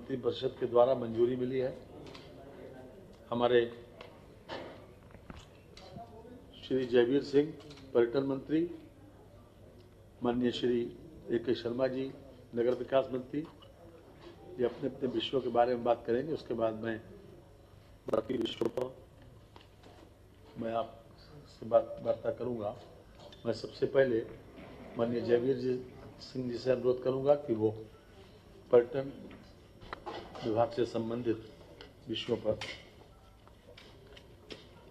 मंत्रिपरिषद के द्वारा मंजूरी मिली है। हमारे श्री जयवीर सिंह पर्यटन मंत्री, माननीय श्री ए.के. शर्मा जी नगर विकास मंत्री, ये अपने अपने विषयों के बारे में बात करेंगे। उसके बाद मैं बाकी विषयों पर मैं आपसे वार्ता करूंगा। मैं सबसे पहले माननीय जयवीर सिंह जी से अनुरोध करूंगा कि वो पर्यटन विभाग से संबंधित विषयों पर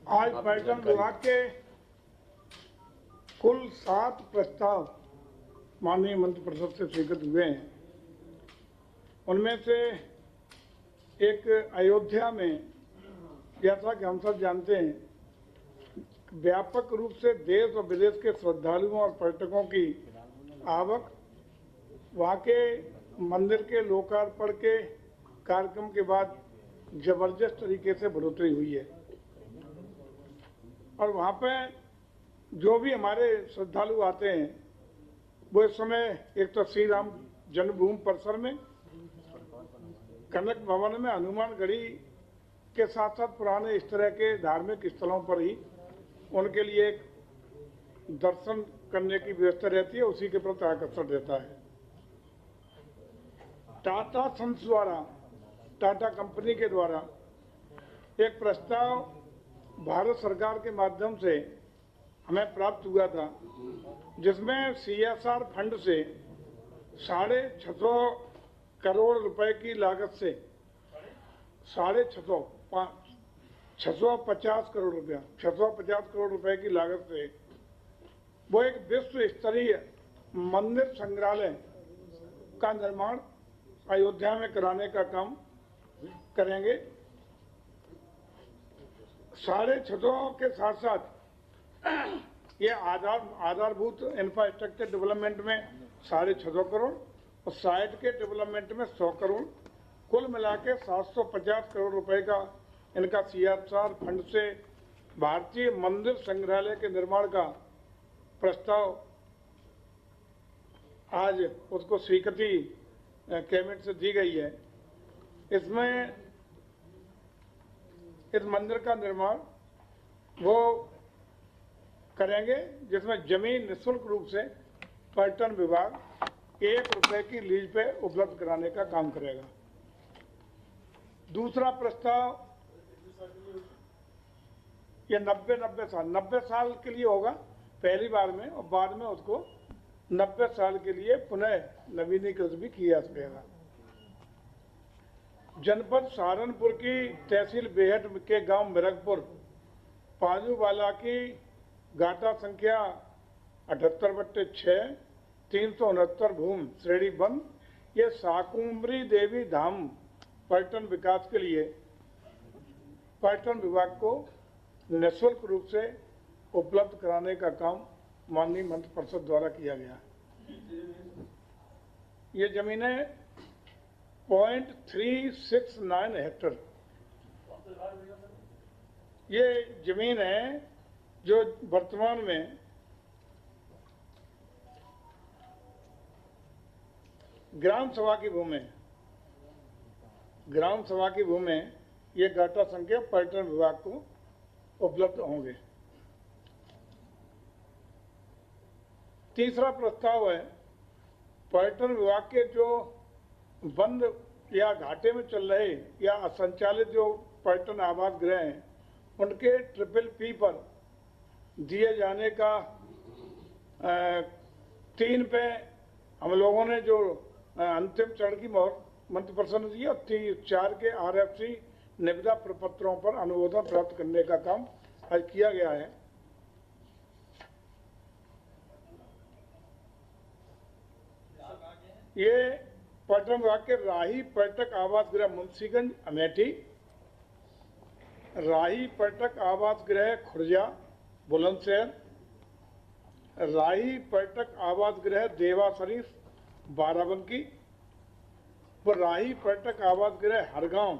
आज पर्यटन विभाग के कुल 7 प्रस्ताव माननीय मंत्रिपरिषद से स्वीकृत हुए हैं। उनमें से एक अयोध्या में, जैसा कि हम सब जानते हैं, व्यापक रूप से देश और विदेश के श्रद्धालुओं और पर्यटकों की आवक, वहाँ के मंदिर के लोकार्पण के कार्यक्रम के बाद जबरदस्त तरीके से बढ़ोतरी हुई है। और वहाँ पे जो भी हमारे श्रद्धालु आते हैं वो इस समय एक तो श्री राम जन्मभूमि परिसर में, कनक भवन में, हनुमानगढ़ी के साथ साथ पुराने इस तरह के धार्मिक स्थलों पर ही उनके लिए एक दर्शन करने की व्यवस्था रहती है, उसी के प्रति आकर्षण रहता है। टाटा सन्स द्वारा, टाटा कंपनी के द्वारा एक प्रस्ताव भारत सरकार के माध्यम से हमें प्राप्त हुआ था, जिसमें CSR फंड से 650 करोड़ रुपए की लागत से 650 करोड़ रुपए की लागत से वो एक विश्व स्तरीय मंदिर संग्रहालय का निर्माण अयोध्या में कराने का काम करेंगे। 650 के साथ साथ ये आधारभूत इंफ्रास्ट्रक्चर डेवलपमेंट में 650 करोड़ और साइट के डेवलपमेंट में 100 करोड़, कुल मिला के 750 करोड़ रुपए का इनका CSR फंड से भारतीय मंदिर संग्रहालय के निर्माण का प्रस्ताव आज उसको स्वीकृति कैबिनेट से दी गई है। इसमें इस मंदिर का निर्माण वो करेंगे, जिसमें जमीन निःशुल्क रूप से पर्यटन विभाग 1 रुपए की लीज पे उपलब्ध कराने का काम करेगा। दूसरा प्रस्ताव ये 90 साल के लिए होगा पहली बार में, और बाद में उसको 90 साल के लिए पुनः नवीनीकृत भी किया जाएगा। जनपद सहारनपुर की तहसील बेहट के गांव मिरगपुर पाजूवाला की गाटा संख्या 78/6 369 भूमि श्रेणी बंद, ये शाकुंभरी देवी धाम पर्यटन विकास के लिए पर्यटन विभाग को निःशुल्क रूप से उपलब्ध कराने का काम माननीय मंत्रिपरिषद द्वारा किया गया। ये जमीनें 0.369 हेक्टेयर ये जमीन है जो वर्तमान में ग्राम सभा की भूमि है। ग्राम सभा की भूमि में ये गाटा संख्या पर्यटन विभाग को उपलब्ध होंगे। तीसरा प्रस्ताव है पर्यटन विभाग के जो बंद या घाटे में चल रहे या असंचालित जो पर्यटन आवास गृह हैं, उनके PPP पर दिए जाने का 3 पे हम लोगों ने जो अंतिम चरण की मोहर मंत्रिपरिषद ने दी और 4 के RFC निविदा प्रपत्रों पर अनुमोदन प्राप्त करने का काम आज किया गया है। ये पर्यटन विभाग के राही पर्यटक आवास गृह मुंशीगंज अमेठी, राही पर्यटक आवास गृह खुर्जा बुलंदशहर, राही पर्यटक आवास गृह देवा शरीफ बाराबंकी व राही पर्यटक आवास गृह हरगांव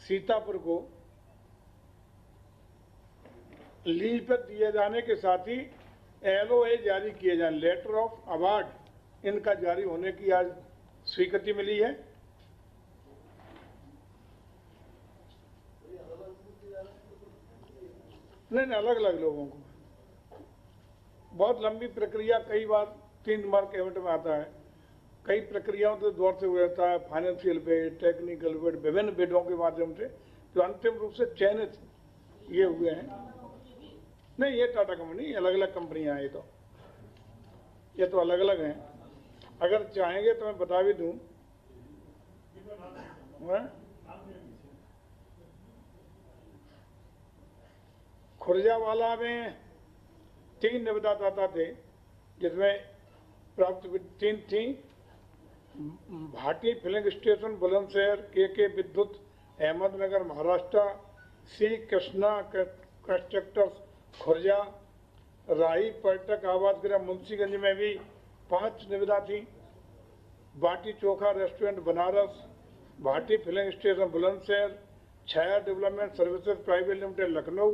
सीतापुर को लीज पर दिए जाने के साथ ही LOA जारी किए जाए, लेटर ऑफ अवार्ड इनका जारी होने की आज स्वीकृति मिली है। नहीं, अलग अलग लोगों को। बहुत लंबी प्रक्रिया, कई बार 3 बार कैबिनेट में आता है, कई प्रक्रियाओं के दौर से रहता है, फाइनेंशियल बेड, टेक्निकल बेड, विभिन्न बेडों के माध्यम से जो अंतिम रूप से चयनित ये हुए हैं। नहीं, ये टाटा कंपनी, अलग अलग कंपनियां हैं, ये तो अलग अलग हैं। अगर चाहेंगे तो मैं बता भी दूं, खुर्जावाला में 3 निविदादाता थे, जिसमें प्राप्त 3 थी। Bhati filling station Bulandshahr, K Vidyut Ahmednagar Maharashtra, C Krishna constructors Khurja, Rahi Paryatak Awas Grih Munshiganj में भी 5 निविदा थी। Baati Chokha restaurant Banaras, Bhati filling station Bulandshahr, Chhaya development services private limited Lucknow,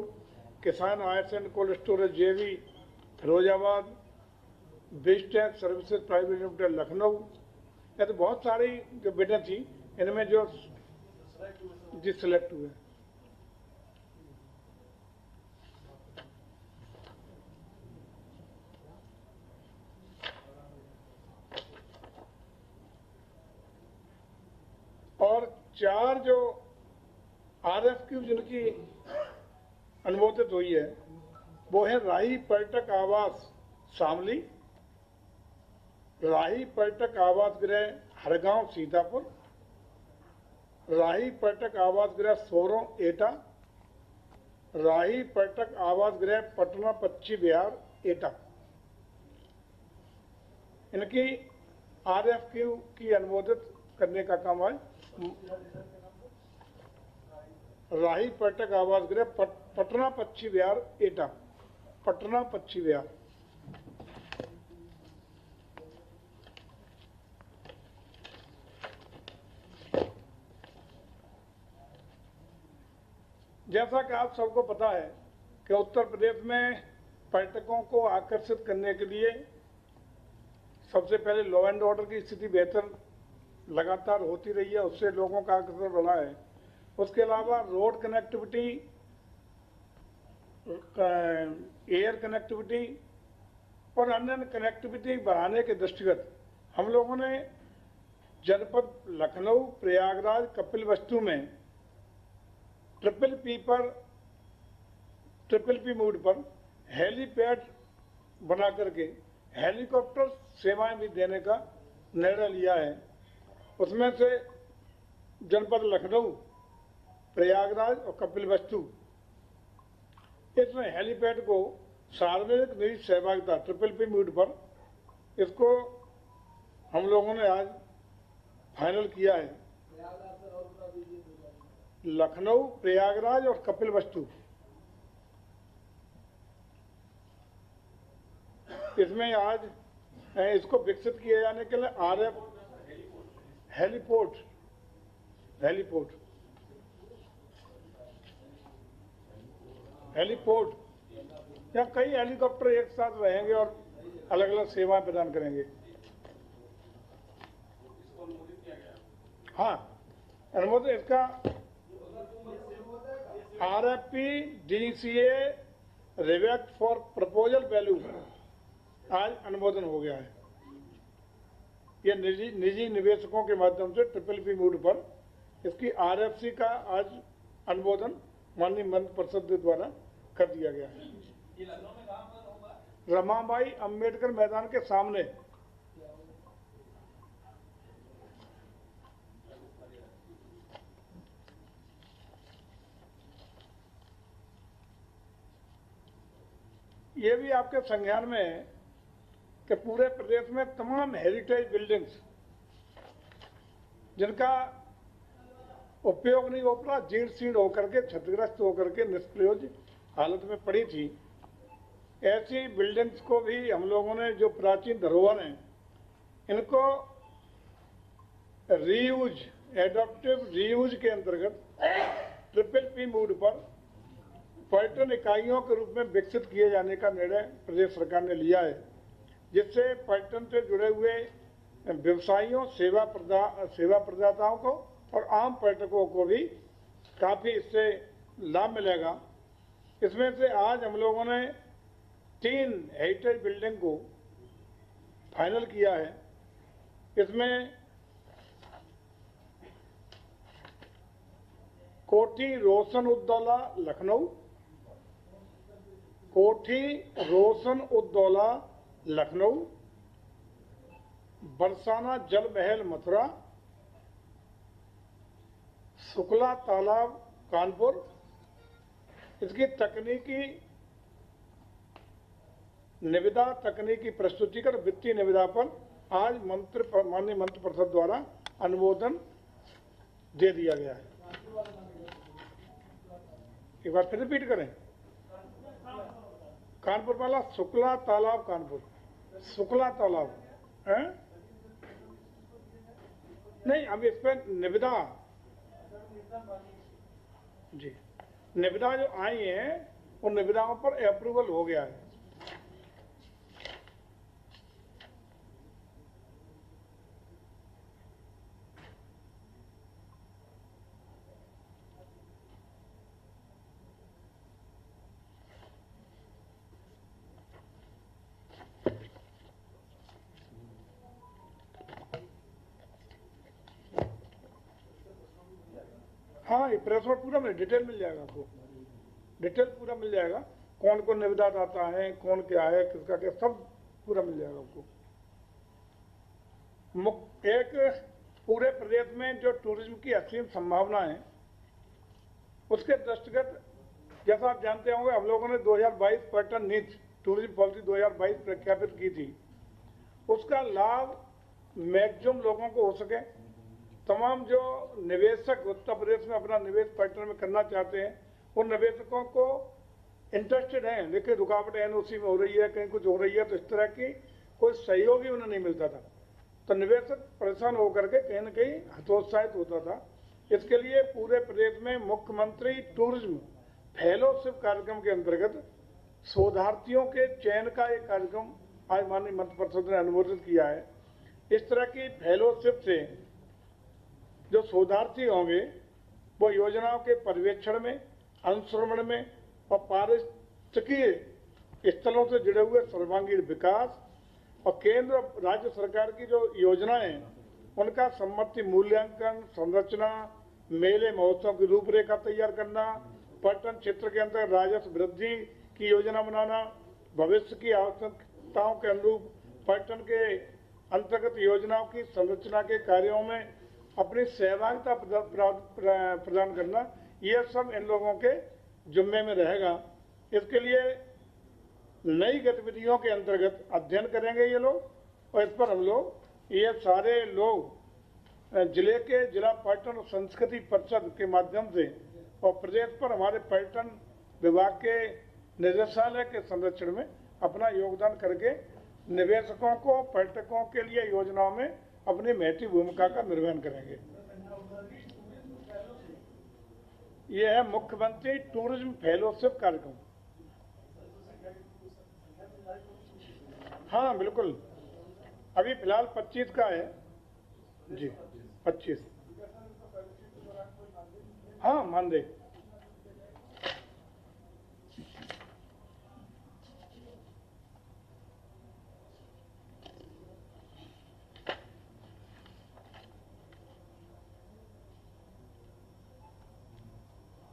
Kisan आयर्स and cold storage JV Firozabad, बिस्टेक सर्विसेज प्राइवेट लिमिटेड लखनऊ। या तो बहुत सारी जो बिडें थी, इनमें जो सिलेक्ट हुए। और 4 जो RFQ जिनकी अनुमोदित हुई है वो है राही पर्यटक आवास शामली, राही पर्यटक आवास गृह हरगांव सीतापुर, राही पर्यटक आवास गृह सोरों एटा, राही पर्यटक आवास गृह पटना पश्चिम बिहार एटा। इनकी RFQ की अनुमोदित करने का काम है। राही पर्यटक आवास गृह पटना पश्चिम बिहार एटा, पटना पश्चिम बिहार। जैसा कि आप सबको पता है कि उत्तर प्रदेश में पर्यटकों को आकर्षित करने के लिए सबसे पहले लॉ एंड ऑर्डर की स्थिति बेहतर लगातार होती रही है, उससे लोगों का आकर्षण बढ़ा है। उसके अलावा रोड कनेक्टिविटी, एयर कनेक्टिविटी और अन्य कनेक्टिविटी बढ़ाने के दृष्टिगत हम लोगों ने जनपद लखनऊ, प्रयागराज, कपिलवस्तु में ट्रिपल पी मोड पर हेलीपैड बना करके हेलीकॉप्टर सेवाएं भी देने का निर्णय लिया है। उसमें से जनपद लखनऊ, प्रयागराज और कपिलवस्तु, इसमें हेलीपैड को सार्वजनिक निजी सहभागिता ट्रिपल पी मोड पर इसको हम लोगों ने आज फाइनल किया है। लखनऊ, प्रयागराज और कपिलवस्तु, इसमें आज इसको विकसित किए जाने के लिए RF हेलीपोर्ट या कई हेलीकॉप्टर एक साथ रहेंगे और अलग अलग सेवाएं प्रदान करेंगे। हाँ, अनुमोदन इसका RFP DCA रिवेक्ट फॉर प्रपोजल वैल्यू आज अनुमोदन हो गया है। यह निजी निवेशकों के माध्यम से ट्रिपल पी मोड पर इसकी RFC का आज अनुमोदन माननीय मंत्री परिषद द्वारा कर दिया गया है। रमाबाई अंबेडकर मैदान के सामने ये भी आपके संज्ञान में है कि पूरे प्रदेश में तमाम हेरिटेज बिल्डिंग्स जिनका उपयोग नहीं हो पा, जीर्ण शीर्ण होकर के, क्षतिग्रस्त होकर के निष्प्रयोज हालत में पड़ी थी, ऐसी बिल्डिंग्स को भी हम लोगों ने, जो प्राचीन धरोहर हैं, इनको रीयूज, एडॉप्टिव रीयूज के अंतर्गत ट्रिपल पी मोड पर पर्यटन इकाइयों के रूप में विकसित किए जाने का निर्णय प्रदेश सरकार ने लिया है, जिससे पर्यटन से जुड़े हुए व्यवसायियों, सेवा प्रदाताओं को और आम पर्यटकों को भी काफ़ी इससे लाभ मिलेगा। इसमें से आज हम लोगों ने 3 हेरिटेज बिल्डिंग को फाइनल किया है। इसमें कोठी रोशन उद्दौला लखनऊ, कोठी रोशन उद्दौला लखनऊ, बरसाना जल महल मथुरा, शुक्ला तालाब कानपुर। इसकी तकनीकी निविदा, तकनीकी प्रस्तुतिकर वित्तीय निविदा पर आज माननीय मंत्री परिषद द्वारा अनुमोदन दे दिया गया है। एक बार फिर रिपीट करें। कानपुर वाला शुक्ला तालाब कानपुर, शुक्ला तालाब है नहीं, अब इस पर निविदा जी, निविदा जो आई है उन निविदाओं पर अप्रूवल हो गया है। हाँ, ये प्रेस नोट पूरा मिल, डिटेल मिल जाएगा आपको, डिटेल पूरा मिल जाएगा। कौन कौन निविदा आता है, कौन क्या है, किसका क्या, सब पूरा मिल जाएगा आपको। एक पूरे प्रदेश में जो टूरिज्म की असीम संभावना है, उसके दृष्टिगत जैसा आप जानते होंगे, हम लोगों ने 2022 पर्यटन नीति, टूरिज्म पॉलिसी 2022 प्रख्यापित की थी। उसका लाभ मैक्सिमम लोगों को हो सके। तमाम जो निवेशक उत्तर प्रदेश में अपना निवेश पर्यटन में करना चाहते हैं, उन निवेशकों को इंटरेस्टेड हैं, लेकिन रुकावट एनओसी में हो रही है, कहीं कुछ हो रही है, तो इस तरह की कोई सहयोग ही उन्हें नहीं मिलता था। तो निवेशक परेशान होकर के कहीं न कहीं हतोत्साहित होता था। इसके लिए पूरे प्रदेश में मुख्यमंत्री टूरिज्म फेलोशिप कार्यक्रम के अंतर्गत शोधार्थियों के चयन का एक कार्यक्रम आज माननीय मंत्री परिषद ने अनुमोदित किया है। इस तरह की फेलोशिप से जो शोधार्थी होंगे वो योजनाओं के पर्यवेक्षण में, अनुश्रवण में और पारिस्थितिकीय स्थलों से जुड़े हुए सर्वांगीण विकास और केंद्र और राज्य सरकार की जो योजनाएं हैं उनका सम्मति मूल्यांकन, संरचना, मेले महोत्सव की रूपरेखा तैयार करना, पर्यटन क्षेत्र के अंदर राजस्व वृद्धि की योजना बनाना, भविष्य की आवश्यकताओं के अनुरूप पर्यटन के अंतर्गत योजनाओं की संरचना के कार्यों में अपनी सहभागिता प्रदान करना, यह सब इन लोगों के जिम्मे में रहेगा। इसके लिए नई गतिविधियों के अंतर्गत अध्ययन करेंगे ये लोग, और इस पर हम लोग ये सारे लोग जिले के जिला पर्यटन और संस्कृति परिषद के माध्यम से और प्रदेश पर हमारे पर्यटन विभाग के निदेशालय के संरक्षण में अपना योगदान करके निवेशकों को, पर्यटकों के लिए योजनाओं में अपनी महती भूमिका का निर्वहन करेंगे। यह है मुख्यमंत्री टूरिज्म फेलोशिप कार्यक्रम। हाँ बिल्कुल, अभी फिलहाल 25 का है जी, 25। हाँ मानदेय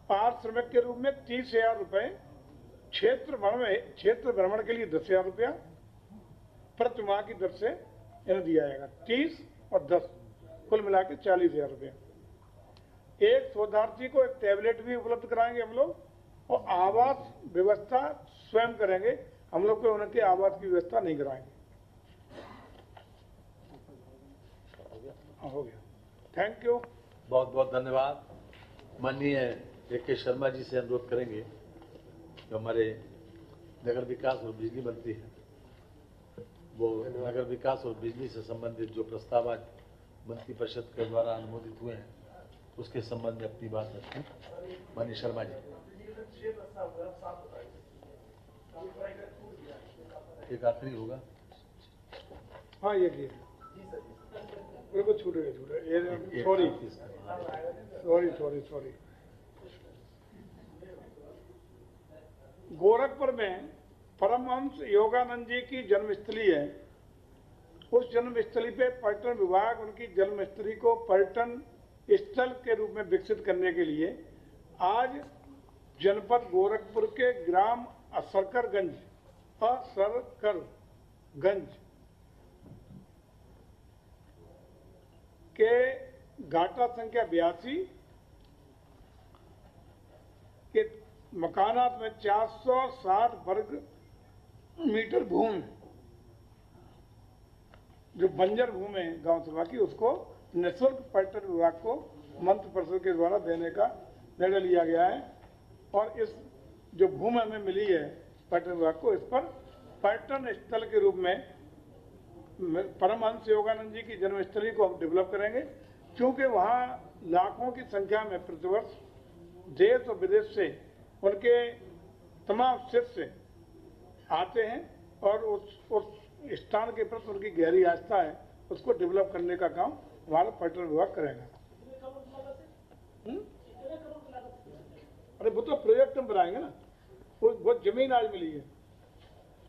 पार्थ श्रमिक के रूप में 30,000 रुपए, क्षेत्र भ्रमण के लिए 10,000 रुपया प्रति माह की दर से इन्हें दिया जाएगा। 30 और 10 कुल मिला के 40,000 रुपया। एक शोधार्थी को एक टैबलेट भी उपलब्ध कराएंगे हम लोग, और आवास व्यवस्था स्वयं करेंगे। हम लोग को उनके आवास की व्यवस्था नहीं कराएंगे। हो गया, थैंक यू, बहुत बहुत धन्यवाद। माननीय A.K. शर्मा जी से अनुरोध करेंगे जो हमारे नगर विकास और बिजली मंत्री हैं, वो नगर विकास और बिजली से संबंधित जो प्रस्ताव आज मंत्री परिषद के द्वारा अनुमोदित हुए हैं उसके संबंध में अपनी बात रखें। माननीय शर्मा जी, एक आखिरी होगा। हाँ ये बिल्कुल छूटेगा, सॉरी। गोरखपुर में परमहंस योगानंद जी की जन्मस्थली है। उस जन्मस्थली पे पर्यटन विभाग उनकी जन्मस्थली को पर्यटन स्थल के रूप में विकसित करने के लिए आज जनपद गोरखपुर के ग्राम असरकरगंज के घाटा संख्या 82 के मकानात में 460 वर्ग मीटर भूमि जो बंजर भूमि है गांव सभा की, उसको निःशुल्क पर्यटन विभाग को मंत्री परिषद के द्वारा देने का निर्णय लिया गया है। और इस जो भूमि हमें मिली है पर्यटन विभाग को, इस पर पर्यटन स्थल के रूप में परमहंस योगानंद जी की जन्मस्थली को हम डेवलप करेंगे, क्योंकि वहाँ लाखों की संख्या में प्रतिवर्ष देश और विदेश से उनके तमाम शिष्य आते हैं और उस स्थान के प्रति उनकी गहरी आस्था है, उसको डेवलप करने का काम हमारा पर्यटन विभाग करेगा। अरे वो तो प्रोजेक्ट हम बनाएंगे ना, वो जमीन आज मिली है,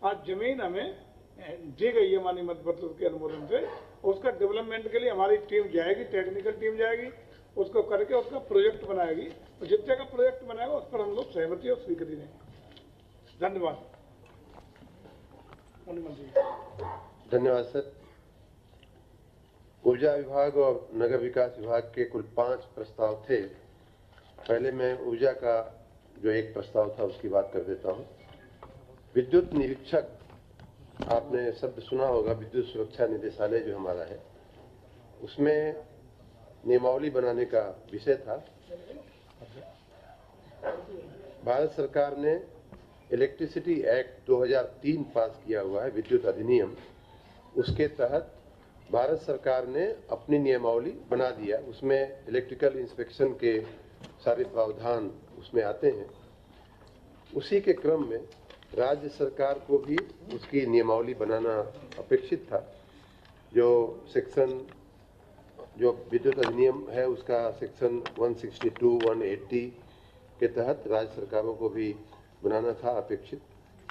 आज जमीन हमें दी गई है माननीय मध्य प्रदेश के अनुमोदन से। उसका डेवलपमेंट के लिए हमारी टीम जाएगी, टेक्निकल टीम जाएगी, उसको करके उसका प्रोजेक्ट बनाएगी, और जितने का प्रोजेक्ट बनाएगा उस पर हम लोग सहमति और स्वीकृति देंगे। धन्यवाद। धन्यवाद सर। ऊर्जा विभाग और नगर विकास विभाग के कुल 5 प्रस्ताव थे। पहले मैं ऊर्जा का जो एक प्रस्ताव था उसकी बात कर देता हूं। विद्युत निरीक्षक, आपने शब्द सुना होगा, विद्युत सुरक्षा निदेशालय जो हमारा है, उसमें नियमावली बनाने का विषय था। भारत सरकार ने इलेक्ट्रिसिटी एक्ट 2003 पास किया हुआ है, विद्युत अधिनियम। उसके तहत भारत सरकार ने अपनी नियमावली बना दिया। उसमें इलेक्ट्रिकल इंस्पेक्शन के सारे प्रावधान उसमें आते हैं। उसी के क्रम में राज्य सरकार को भी उसकी नियमावली बनाना अपेक्षित था। जो सेक्शन, जो विद्युत अधिनियम है उसका सेक्शन 162, 180 के तहत राज्य सरकारों को भी बनाना था अपेक्षित,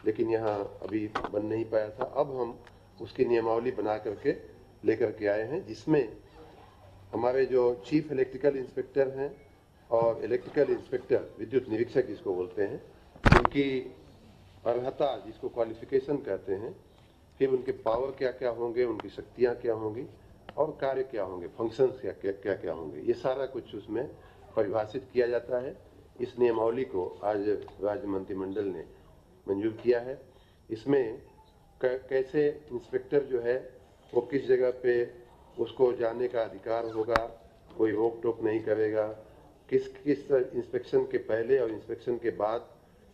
लेकिन यहाँ अभी बन नहीं पाया था। अब हम उसकी नियमावली बना करके लेकर के आए हैं, जिसमें हमारे जो चीफ इलेक्ट्रिकल इंस्पेक्टर हैं और इलेक्ट्रिकल इंस्पेक्टर, विद्युत निरीक्षक जिसको बोलते हैं, उनकी अर्हता, जिसको क्वालिफिकेशन कहते हैं, फिर उनके पावर क्या क्या होंगे, उनकी शक्तियाँ क्या होंगी और कार्य क्या होंगे, फंक्शंस क्या क्या होंगे, ये सारा कुछ उसमें परिभाषित किया जाता है। इस नियमावली को आज राज्य मंत्रिमंडल ने मंजूर किया है। इसमें कैसे इंस्पेक्टर जो है वो किस जगह पे उसको जाने का अधिकार होगा, कोई रोक टोक नहीं करेगा, किस किस इंस्पेक्शन के पहले और इंस्पेक्शन के बाद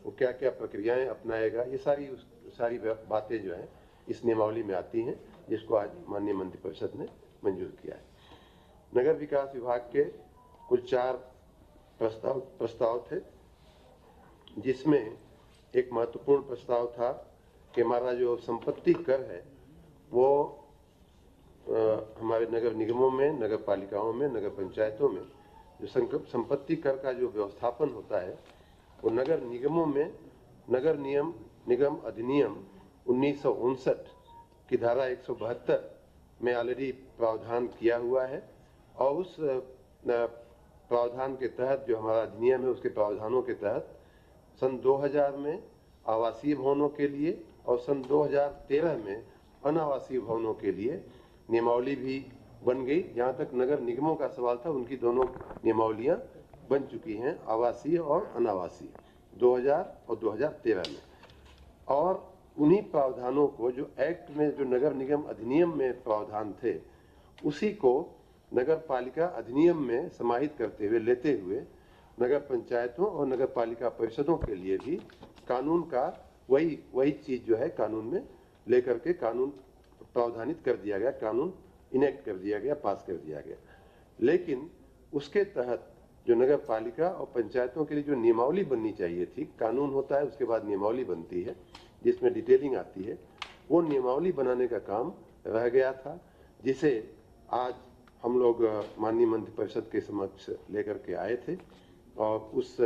वो क्या क्या प्रक्रियाएं अपनाएगा, ये सारी बातें जो है इस नियमावली में आती हैं, जिसको आज माननीय मंत्रिपरिषद ने मंजूर किया है। नगर विकास विभाग के कुल 4 प्रस्ताव थे, जिसमें एक महत्वपूर्ण प्रस्ताव था कि हमारा जो संपत्ति कर है वो हमारे नगर निगमों में, नगर पालिकाओं में, नगर पंचायतों में जो संपत्ति कर का जो व्यवस्थापन होता है वो नगर निगमों में नगर निगम अधिनियम 1959 की धारा 172 में ऑलरेडी प्रावधान किया हुआ है। और उस प्रावधान के तहत जो हमारा अधिनियम है, उसके प्रावधानों के तहत सन 2000 में आवासीय भवनों के लिए और सन 2013 में अनावासीय भवनों के लिए नियमावली भी बन गई। जहाँ तक नगर निगमों का सवाल था, उनकी दोनों नियमावलियाँ बन चुकी हैं, आवासीय और अनावासीय, 2000 और 2013 में। और उन्हीं प्रावधानों को जो एक्ट में, जो नगर निगम अधिनियम में प्रावधान थे, उसी को नगर पालिका अधिनियम में समाहित करते हुए, लेते हुए नगर पंचायतों और नगर पालिका परिषदों के लिए भी कानून का वही चीज जो है कानून में लेकर के कानून प्रावधानित कर दिया गया, कानून इनेक्ट कर दिया गया, पास कर दिया गया। लेकिन उसके तहत जो नगर पालिका और पंचायतों के लिए जो नियमावली बननी चाहिए थी, कानून होता है उसके बाद नियमावली बनती है जिसमें डिटेलिंग आती है, वो नियमावली बनाने का काम रह गया था, जिसे आज हम लोग माननीय मंत्रिपरिषद के समक्ष लेकर के आए थे। और उस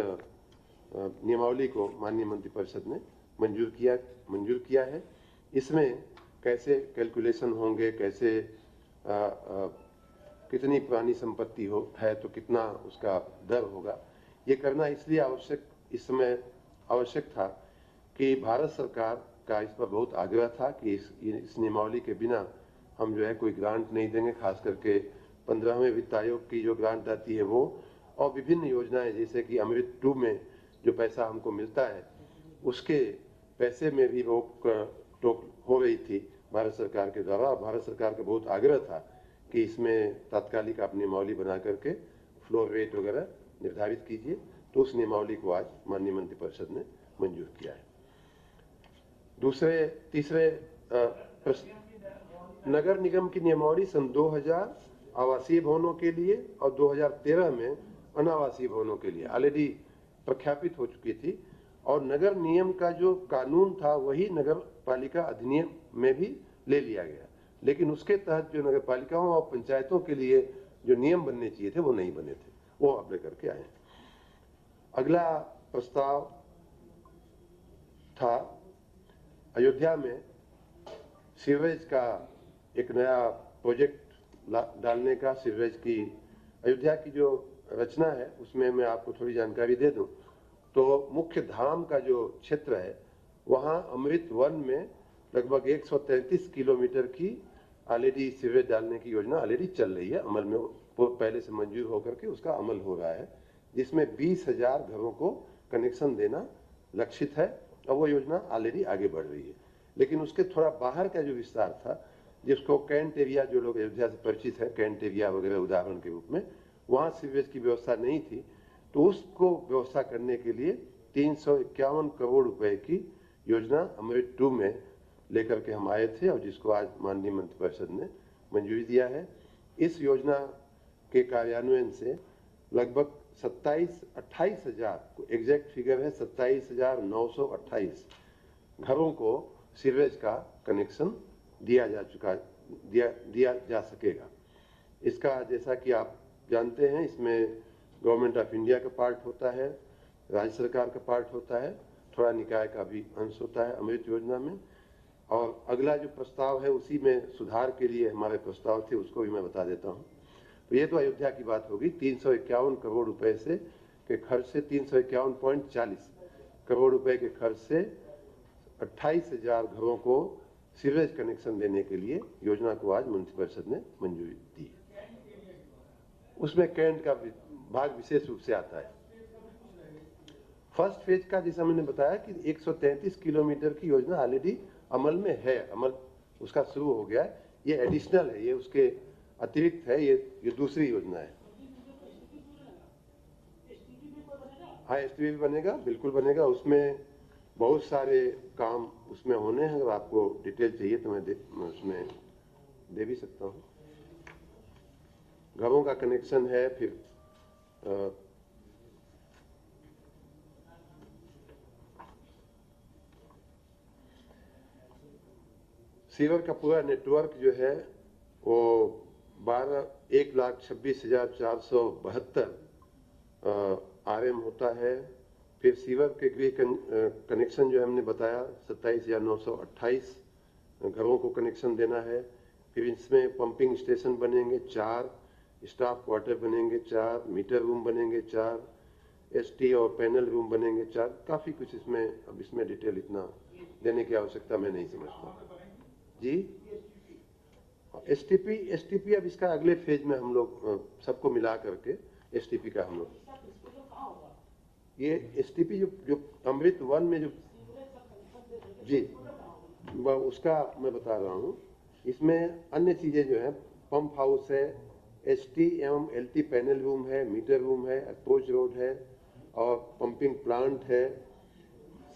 नियमावली को माननीय मंत्रिपरिषद ने मंजूर किया है। इसमें कैसे कैलकुलेशन होंगे, कैसे कितनी पुरानी संपत्ति है तो कितना उसका दर होगा, ये करना इसलिए इस समय आवश्यक था कि भारत सरकार का इस पर बहुत आग्रह था कि इस नियमावली के बिना हम जो है कोई ग्रांट नहीं देंगे, खास करके 15वें वित्त आयोग की जो ग्रांट आती है वो, और विभिन्न योजनाएं जैसे कि अमृत 2 में जो पैसा हमको मिलता है उसके पैसे में भी रोक टोक हो रही थी भारत सरकार के द्वारा। भारत सरकार का बहुत आग्रह था कि इसमें तात्कालिक आप नियमावली बना करके फ्लोर रेट वगैरह निर्धारित कीजिए, तो उस नियमावली को आज माननीय मंत्रिपरिषद ने मंजूर किया है। तीसरे नगर निगम की नियमावली सन 2000 आवासीय भवनों के लिए और 2013 में अनावासीय भवनों के लिए ऑलरेडी प्रख्यापित हो चुकी थी, और नगर नियम का जो कानून था वही नगर पालिका अधिनियम में भी ले लिया गया, लेकिन उसके तहत जो नगर पालिकाओं और पंचायतों के लिए जो नियम बनने चाहिए थे वो नहीं बने थे, वो आप लेकर के आए। अगला प्रस्ताव था अयोध्या में सीवरेज का एक नया प्रोजेक्ट डालने का। सीवरेज की अयोध्या की जो रचना है उसमें मैं आपको थोड़ी जानकारी दे दूं तो मुख्य धाम का जो क्षेत्र है वहां अमृत 1 में लगभग 133 किलोमीटर की ऑलरेडी सीवरेज डालने की योजना ऑलरेडी चल रही है, अमल में पहले से मंजूर होकर के उसका अमल हो रहा है, जिसमें 20,000 घरों को कनेक्शन देना लक्षित है और वो योजना ऑलरेडी आगे बढ़ रही है। लेकिन उसके थोड़ा बाहर का जो विस्तार था, जिसको कैंट एरिया, जो लोग अयोध्या से परिचित है, कैंट एरिया वगैरह उदाहरण के रूप में, वहाँ सीवरेज की व्यवस्था नहीं थी, तो उसको व्यवस्था करने के लिए 351 करोड़ रुपए की योजना अमृत 2 में लेकर के हम आए थे और जिसको आज माननीय मंत्रिपरिषद ने मंजूरी दिया है। इस योजना के कार्यान्वयन से लगभग 28,000 एग्जैक्ट फिगर है 27,928 घरों को सीवरेज का कनेक्शन दिया जा सकेगा। इसका जैसा कि आप जानते हैं इसमें गवर्नमेंट ऑफ इंडिया का पार्ट होता है, राज्य सरकार का पार्ट होता है, थोड़ा निकाय का भी अंश होता है अमृत योजना में। और अगला जो प्रस्ताव है उसी में सुधार के लिए हमारे प्रस्ताव थे, उसको भी मैं बता देता हूँ। तो ये तो अयोध्या की बात होगी। 351 करोड़ रुपए से के खर्च से 351.40 करोड़ रुपए के खर्च से 28,000 घरों को सीवरेज कनेक्शन देने के लिए योजना को आज मंत्रिपरिषद ने मंजूरी दी। उसमें कैंट का भाग विशेष रूप से आता है। फर्स्ट फेज का जैसा मैंने बताया कि 133 किलोमीटर की योजना ऑलरेडी अमल में है, अमल उसका शुरू हो गया है, ये एडिशनल है, ये उसके अतिरिक्त है, ये दूसरी योजना है। हाँ, एसटीपी भी बनेगा, बिल्कुल बनेगा, उसमें बहुत सारे काम उसमें होने हैं। अगर आपको डिटेल चाहिए तो मैं उसमें दे भी सकता हूँ। घरों का कनेक्शन है, फिर सीवर का पूरा नेटवर्क जो है वो 1,26,472 RM होता है। फिर सीवर के गृह कनेक्शन जो हमने बताया 27,928 घरों को कनेक्शन देना है। फिर इसमें पंपिंग स्टेशन बनेंगे 4, स्टाफ क्वार्टर बनेंगे 4, मीटर रूम बनेंगे 4, एसटी और पैनल रूम बनेंगे 4। काफी कुछ इसमें, अब इसमें डिटेल इतना देने की आवश्यकता मैं नहीं समझता जी। एसटीपी अब इसका अगले फेज में हम लोग सबको मिला करके एसटीपी का हम लोग, ये एसटीपी जो अमृत 1 में जो जी उसका मैं बता रहा हूँ। इसमें अन्य चीजें जो है, पंप हाउस है, एसटी एवं एलटी पैनल रूम है, मीटर रूम है, अप्रोच रोड है और पंपिंग प्लांट है,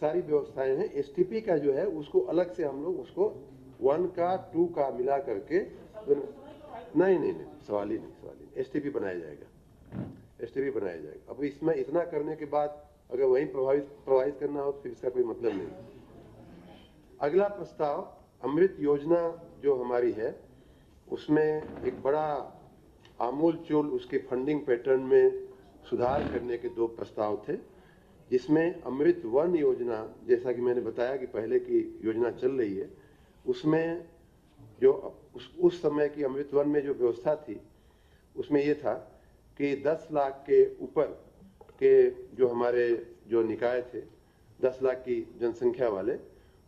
सारी व्यवस्थाएं हैं। एसटीपी का जो है उसको अलग से हम लोग उसको 1 का 2 का मिला करके नहीं, सवाल ही नहीं, एसटीपी बनाया जाएगा। अब इसमें इतना करने के बाद अगर वही प्रवाहित करना हो तो फिर इसका कोई मतलब नहीं। अगला प्रस्ताव अमृत योजना जो हमारी है उसमें एक बड़ा आमूल चूल उसके फंडिंग पैटर्न में सुधार करने के 2 प्रस्ताव थे। जिसमें अमृत वन योजना, जैसा कि मैंने बताया कि पहले की योजना चल रही है, उसमें जो उस समय की अमृत वन में जो व्यवस्था थी उसमें ये था कि 10 लाख के ऊपर के जो हमारे जो निकाय थे, 10 लाख की जनसंख्या वाले,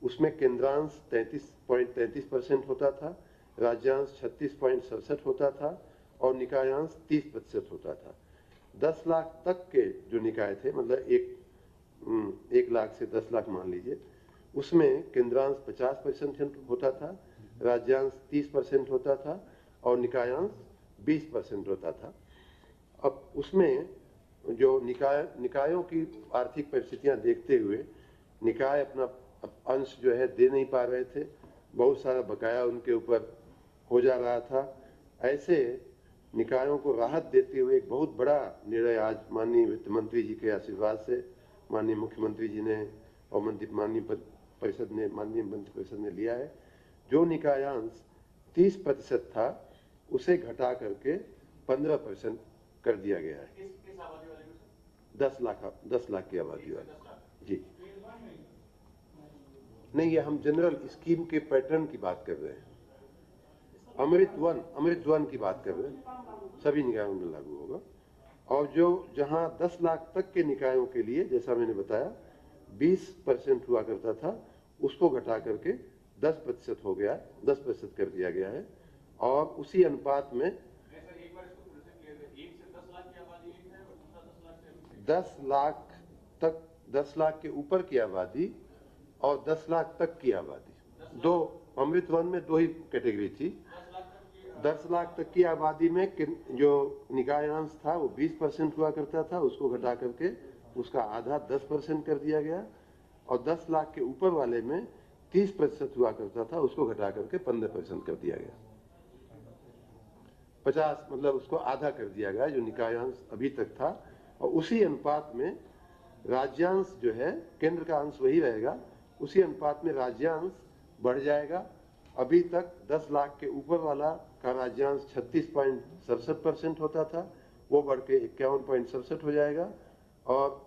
उसमें केंद्रांश 33.33% होता था, राज्यांश 36.67 होता था और निकायांश 30% होता था। 10 लाख तक के जो निकाय थे, मतलब 1 लाख से 10 लाख मान लीजिए, उसमें केंद्रांश 50% होता था, राज्यांश 30% होता था और निकायांश 20% होता था। अब उसमें जो निकायों की आर्थिक परिस्थितियां देखते हुए निकाय अपना अंश जो है दे नहीं पा रहे थे, बहुत सारा बकाया उनके ऊपर हो जा रहा था। ऐसे निकायों को राहत देते हुए एक बहुत बड़ा निर्णय आज माननीय वित्त मंत्री जी के आशीर्वाद से माननीय मुख्यमंत्री जी ने और माननीय मंत्रि परिषद ने लिया है। जो निकायांश 30% था उसे घटा करके 15% कर दिया गया है। 10 लाख की आबादी वाले। जी नहीं, ये हम जनरल स्कीम के पैटर्न की बात कर रहे हैं। अमृत वन की बात कर रहे हैं, सभी निकायों में लागू होगा। और जो जहां 10 लाख तक के निकायों के लिए, जैसा मैंने बताया, 20% हुआ करता था, उसको घटा करके 10% हो गया, 10% कर दिया गया है। और उसी अनुपात में 10 लाख तक, 10 लाख के ऊपर की आबादी और 10 लाख तक की आबादी, दो अमृत वन में दो ही कैटेगरी थी। 10 लाख तक की आबादी में जो निकायांश था वो 20% हुआ करता था, उसको घटा करके उसका आधा 10% कर दिया गया। और 10 लाख के ऊपर वाले में 30% हुआ करता था, उसको घटा करके 15% कर दिया गया। 50 मतलब उसको आधा कर दिया गया जो निकायांश अभी तक था। और उसी अनुपात में राज्यांश जो है, केंद्र का अंश वही रहेगा, उसी अनुपात में राज्यांश बढ़ जाएगा। अभी तक 10 लाख के ऊपर वाला का राज्यांश 36.67% होता था, वो बढ़ के 51.67 हो जाएगा। और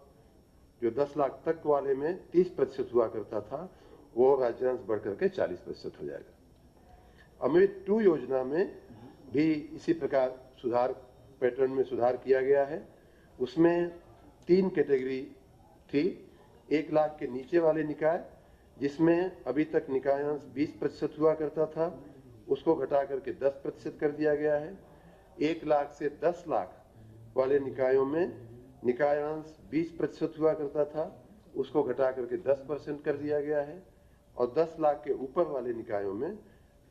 जो 10 लाख तक वाले में 30% हुआ करता था, वो राज्यांश बढ़ करके 40% हो जाएगा। अमृत 2 योजना में भी इसी प्रकार सुधार, पैटर्न में सुधार किया गया है। उसमें 3 कैटेगरी थी। 1 लाख के नीचे वाले निकाय, जिसमें अभी तक निकायांश 20% हुआ करता था, उसको घटा करके 10% कर दिया गया है। 1 लाख से 10 लाख वाले निकायों में निकायांश 20% हुआ करता था, उसको घटा करके 10% कर दिया गया है। और 10 लाख के ऊपर वाले निकायों में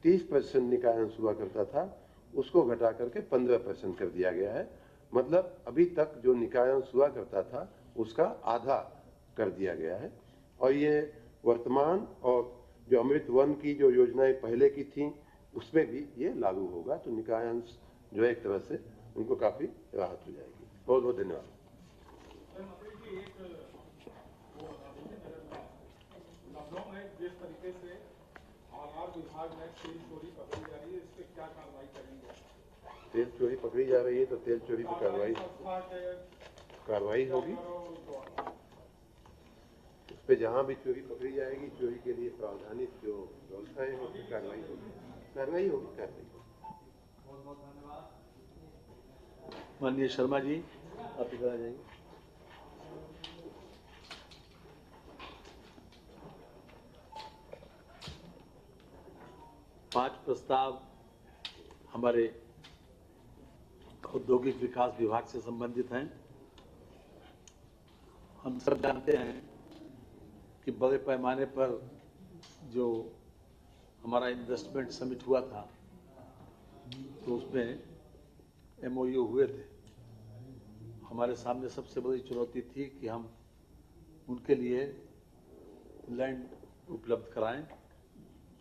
30% निकायांश हुआ करता था, उसको घटा करके 15% कर दिया गया है। मतलब अभी तक जो निकायांश हुआ करता था उसका आधा कर दिया गया है। और ये वर्तमान और जो अमृत वन की जो योजनाएं पहले की थी उसमें भी ये लागू होगा। तो निकायांश जो है एक तरह से उनको काफी राहत हो जाएगी। बहुत बहुत धन्यवाद। जिस तरीके से आधार विभाग में तेल चोरी पकड़ी जा रही है, इस पे क्या कार्रवाई करेंगे? तेल चोरी पकड़ी जा रही है तो तेल चोरी की कार्रवाई होगी। उस पे जहां भी चोरी पकड़ी जाएगी, चोरी के लिए प्रावधानित जो व्यवस्थाएं होगी, कार्रवाई होगी। बहुत बहुत धन्यवाद। माननीय शर्मा जी, आप इधर आ जाइए। पांच प्रस्ताव हमारे औद्योगिक विकास विभाग से संबंधित हैं। हम सब जानते हैं कि बड़े पैमाने पर जो हमारा इन्वेस्टमेंट समिट हुआ था तो उसमें MOU हुए थे। हमारे सामने सबसे बड़ी चुनौती थी कि हम उनके लिए लैंड उपलब्ध कराएं।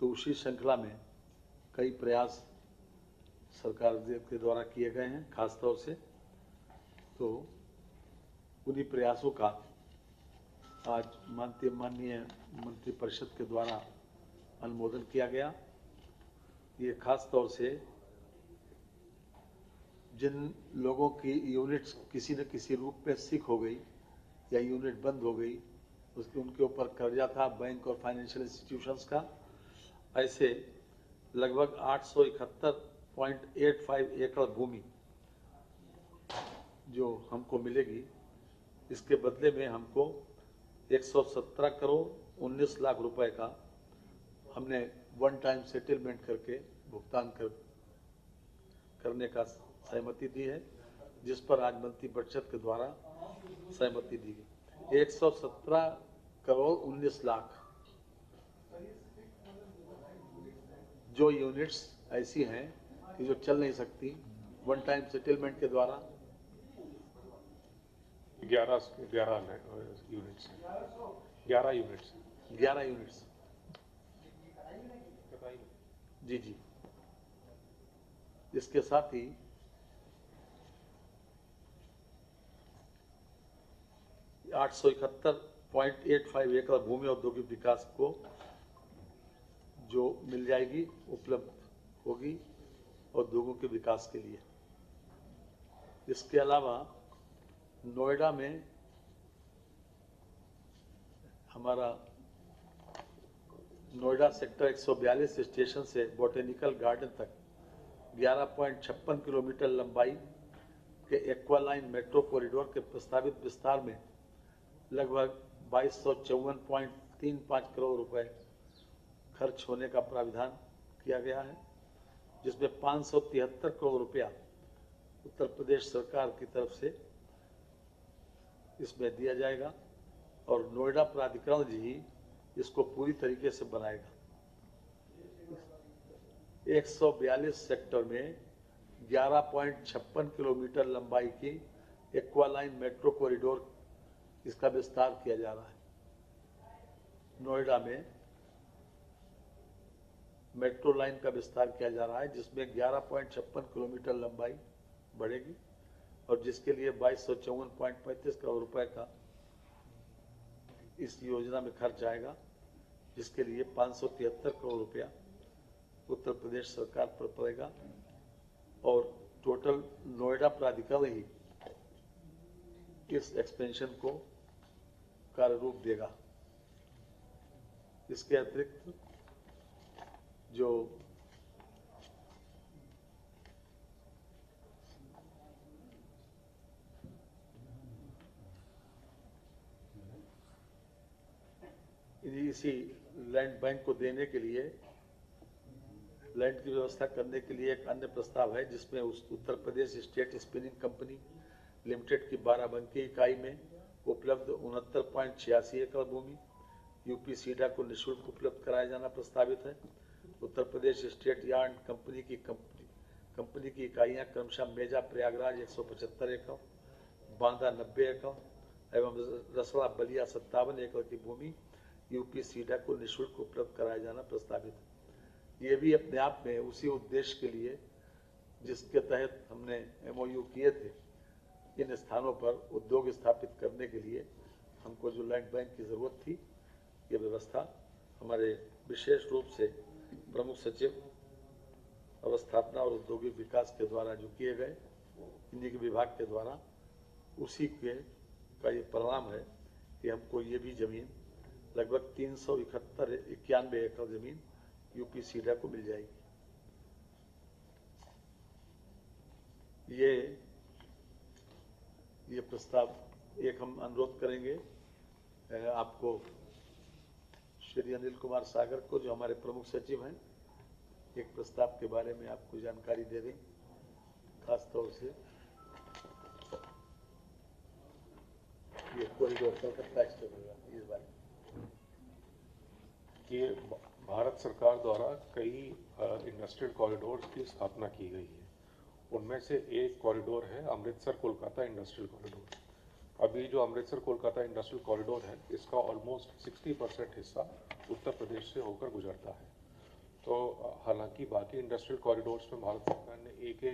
तो उसी श्रृंखला में कई प्रयास सरकार के द्वारा किए गए हैं। खास तौर से तो उन्हीं प्रयासों का आज माननीय मंत्रिपरिषद के द्वारा अनुमोदन किया गया। ये खास तौर से जिन लोगों की यूनिट्स किसी न किसी रूप में सिक हो गई या यूनिट बंद हो गई, उसके उनके ऊपर कर्जा था बैंक और फाइनेंशियल इंस्टीट्यूशंस का, ऐसे लगभग 871.85 एकड़ भूमि जो हमको मिलेगी, इसके बदले में हमको 117 करोड़ 19 लाख रुपए का हमने वन टाइम सेटलमेंट करके भुगतान करने का सहमति दी है, जिस पर आज मंत्री परिषद के द्वारा सहमति दी गई। 117 करोड़ 19 लाख जो यूनिट्स ऐसी हैं कि जो चल नहीं सकती, वन टाइम सेटलमेंट के द्वारा 11 यूनिट्स 11 यूनिट्स जी। इसके साथ ही $871.85 एकड़ भूमि औद्योगिक विकास को जो मिल जाएगी, उपलब्ध होगी उद्योगों के विकास के लिए। इसके अलावा नोएडा में हमारा नोएडा सेक्टर 142 स्टेशन से बॉटेनिकल गार्डन तक 11.56 किलोमीटर लंबाई के एक्वालाइन मेट्रो कॉरिडोर के प्रस्तावित विस्तार में लगभग 2254.35 करोड़ रुपए खर्च होने का प्राविधान किया गया है, जिसमें 573 करोड़ रुपया उत्तर प्रदेश सरकार की तरफ से इसमें दिया जाएगा और नोएडा प्राधिकरण ही इसको पूरी तरीके से बनाएगा। 142 सेक्टर में 11.56 किलोमीटर लंबाई की एक्वालाइन मेट्रो कॉरिडोर इसका विस्तार किया जा रहा है। नोएडा में मेट्रो लाइन का विस्तार किया जा रहा है, जिसमें 11.56 किलोमीटर लंबाई बढ़ेगी और जिसके लिए 2254.35 करोड़ रुपए का इस योजना में खर्च आएगा, जिसके लिए 573 करोड़ रुपया उत्तर प्रदेश सरकार पर पड़ेगा और टोटल नोएडा प्राधिकरण ही इस एक्सपेंशन को कार्य रूप देगा। इसके अतिरिक्त जो इसी लैंड बैंक को देने के लिए, लैंड की व्यवस्था करने के लिए एक अन्य प्रस्ताव है, जिसमें Uttar Pradesh state spinning company limited की बाराबंकी इकाई में उपलब्ध 69.86 एकड़ भूमि यूपी सीडा को निःशुल्क उपलब्ध कराया जाना प्रस्तावित है। Uttar Pradesh state yard company की इकाइयां क्रमशः मेजा प्रयागराज 175 एकड़, बांदा 90 एकड़ एवं रसड़ा बलिया 57 एकड़ की भूमि यूपी सीडा को निःशुल्क उपलब्ध कराया जाना प्रस्तावित है। ये भी अपने आप में उसी उद्देश्य के लिए जिसके तहत हमने MOU किए थे, इन स्थानों पर उद्योग स्थापित करने के लिए हमको जो लैंड बैंक की जरूरत थी, ये व्यवस्था हमारे विशेष रूप से प्रमुख सचिव अवस्थापना और औद्योगिक विकास के द्वारा जो किए गए, इन्हीं के विभाग के द्वारा, उसी के का ये परिणाम है कि हमको ये भी जमीन लगभग 391 एकड़ जमीन यूपी सीडा को मिल जाएगी। ये प्रस्ताव एक हम अनुरोध करेंगे आपको, श्री अनिल कुमार सागर को, जो हमारे प्रमुख सचिव हैं, एक प्रस्ताव के बारे में आपको जानकारी दे दें। खास तौर से ये कॉरिडोर कलकत्ता एक्सप्रेस होगा इस बार। ये भारत सरकार द्वारा कई इंडस्ट्रियल कॉरिडोर की स्थापना की गई है। उनमें से एक कॉरिडोर है अमृतसर कोलकाता इंडस्ट्रियल कॉरिडोर। अभी जो अमृतसर कोलकाता इंडस्ट्रियल कॉरिडोर है, इसका ऑलमोस्ट 60% हिस्सा उत्तर प्रदेश से होकर गुजरता है। तो हालांकि बाकी इंडस्ट्रियल कॉरिडोर्स में भारत सरकार ने एक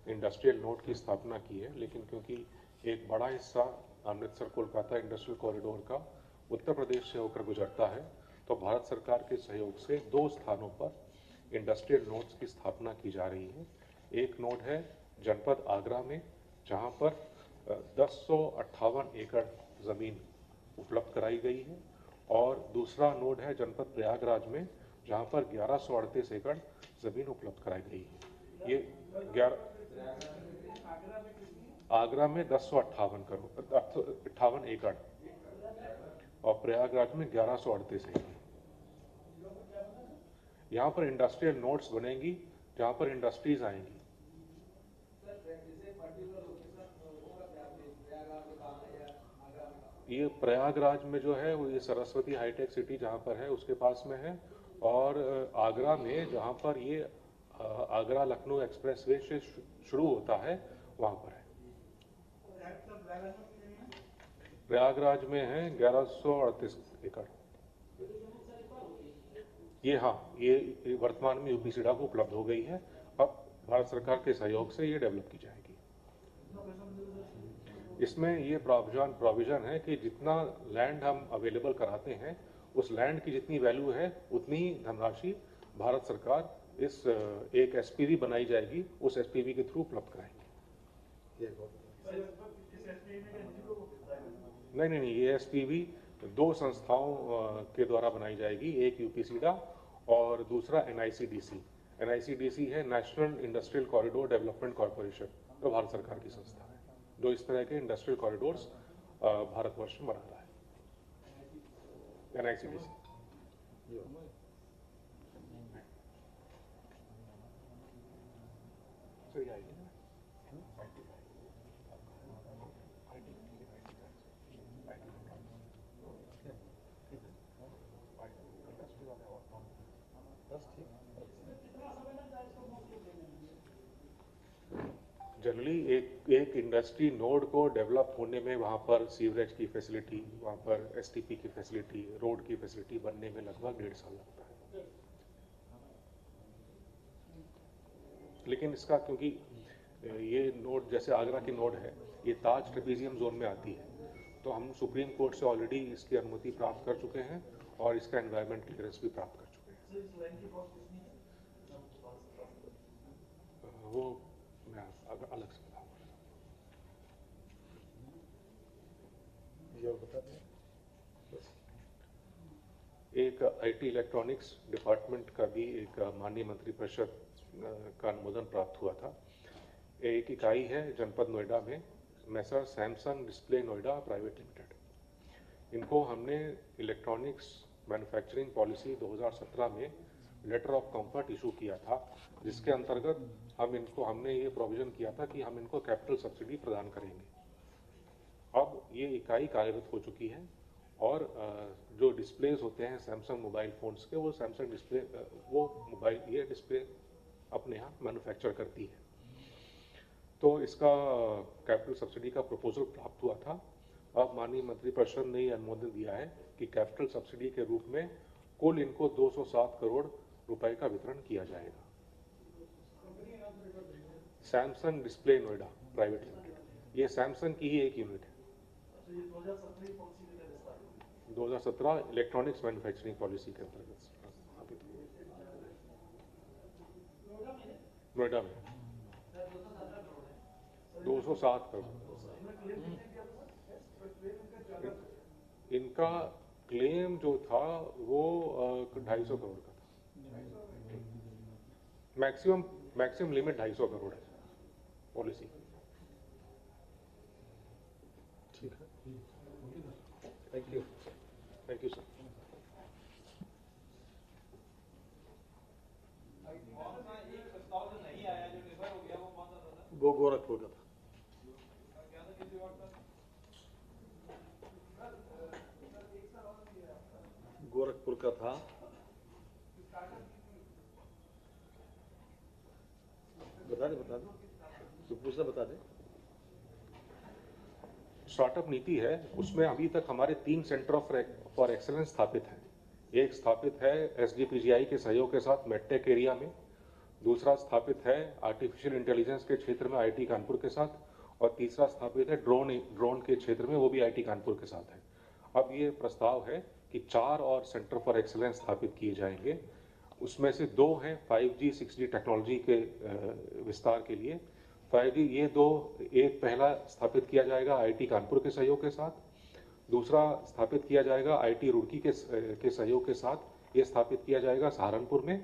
इंडस्ट्रियल नोड की स्थापना की है, लेकिन क्योंकि एक बड़ा हिस्सा अमृतसर कोलकाता इंडस्ट्रियल कॉरिडोर का उत्तर प्रदेश से होकर गुजरता है, तो भारत सरकार के सहयोग से 2 स्थानों पर इंडस्ट्रियल नोड्स की स्थापना की जा रही है। एक नोड है जनपद आगरा में, जहां पर 1058 एकड़ ज़मीन उपलब्ध कराई गई है और दूसरा नोड है जनपद प्रयागराज में, जहां पर 1138 एकड़ ज़मीन उपलब्ध कराई गई है। ये 11 आगरा में 1058 एकड़ और प्रयागराज में 1138 एकड़। यहाँ पर इंडस्ट्रियल नोड्स बनेंगी जहाँ पर इंडस्ट्रीज आएंगी। ये प्रयागराज में जो है वो ये सरस्वती हाईटेक सिटी जहाँ पर है उसके पास में है, और आगरा में जहाँ पर ये आगरा लखनऊ एक्सप्रेसवे से शुरू होता है वहाँ पर है। प्रयागराज में है 1138 एकड़। ये ये वर्तमान में यूपीसीडा को उपलब्ध हो गई है। अब भारत सरकार के सहयोग से ये डेवलप की जाएगी। इसमें ये प्रोविजन है कि जितना लैंड हम अवेलेबल कराते हैं उस लैंड की जितनी वैल्यू है उतनी ही धनराशि भारत सरकार इस एक एसपीवी बनाई जाएगी उस एसपीवी के थ्रू उपलब्ध कराएंगे। नहीं, ये एसपीवी 2 संस्थाओं के द्वारा बनाई जाएगी, एक यूपीसीडा और दूसरा एनआईसीडीसी। एनआईसीडीसी है national industrial corridor development corporation, जो भारत सरकार की संस्था है जो इस तरह के इंडस्ट्रियल कॉरिडोर्स भारतवर्ष में बना रहा है। एनआईसीडीसी जनरली एक इंडस्ट्री नोड को डेवलप होने में वहाँ पर सीवरेज की फैसिलिटी, वहाँ पर एसटीपी की फैसिलिटी, रोड की फैसिलिटी बनने में लगभग 1.5 साल लगता है। लेकिन इसका क्योंकि ये नोड जैसे आगरा की नोड है ये ताज ट्रेपेजियम जोन में आती है, तो हम सुप्रीम कोर्ट से ऑलरेडी इसकी अनुमति प्राप्त कर चुके हैं और इसका एनवायरमेंट क्लियरेंस भी प्राप्त कर चुके हैं। वो मैं अलग से एक आईटी इलेक्ट्रॉनिक्स डिपार्टमेंट का भी एक माननीय मंत्रिपरिषद का अनुमोदन प्राप्त हुआ था। एक इकाई है जनपद नोएडा में, messrs Samsung display Noida private limited. इनको हमने इलेक्ट्रॉनिक्स मैन्युफैक्चरिंग पॉलिसी 2017 में लेटर ऑफ कंफर्ट इशू किया था, जिसके अंतर्गत हमने ये प्रोविजन किया था कि हम इनको कैपिटल सब्सिडी प्रदान करेंगे। अब ये इकाई कार्यरत हो चुकी है और जो डिस्प्लेज होते हैं सैमसंग मोबाइल फोन्स के, वो सैमसंग डिस्प्ले ये डिस्प्ले अपने यहाँ मैन्युफैक्चर करती है। तो इसका कैपिटल सब्सिडी का प्रपोजल प्राप्त हुआ था। अब माननीय मंत्रिपरिषद ने अनुमोदन दिया है कि कैपिटल सब्सिडी के रूप में कुल इनको 207 करोड़ रुपए का वितरण किया जाएगा। Samsung display Noida private limited, ये सैमसंग की ही एक यूनिट है। 2017 इलेक्ट्रॉनिक्स मैन्युफैक्चरिंग पॉलिसी के अंतर्गत स्थापित नोएडा में 207 करोड़। इनका क्लेम जो था वो 250 करोड़ का था। मैक्सिमम लिमिट 250 करोड़ है पॉलिसी। ठीक है, थैंक यू सर। वो गोरखपुर का था। गोरखपुर का था। बता दे तो पूछना बता दे। स्टार्टअप नीति है, उसमें अभी तक हमारे 3 सेंटर फॉर एक्सेलेंस स्थापित हैं। एक स्थापित है एसजीपीजीआई के सहयोग के साथ मेडटेक एरिया में, दूसरा स्थापित है आर्टिफिशियल इंटेलिजेंस के क्षेत्र में आईटी कानपुर के साथ, और तीसरा स्थापित है ड्रोन के क्षेत्र में, वो भी आईटी कानपुर के साथ है। अब ये प्रस्ताव है कि 4 और सेंटर फॉर एक्सेलेंस स्थापित किए जाएंगे। उसमें से 2 हैं 5G 6G टेक्नोलॉजी के विस्तार के लिए। 5G ये 2, एक पहला स्थापित किया जाएगा आईटी कानपुर के सहयोग के साथ, दूसरा स्थापित किया जाएगा आईटी रुड़की के सहयोग के साथ, ये स्थापित किया जाएगा सहारनपुर में।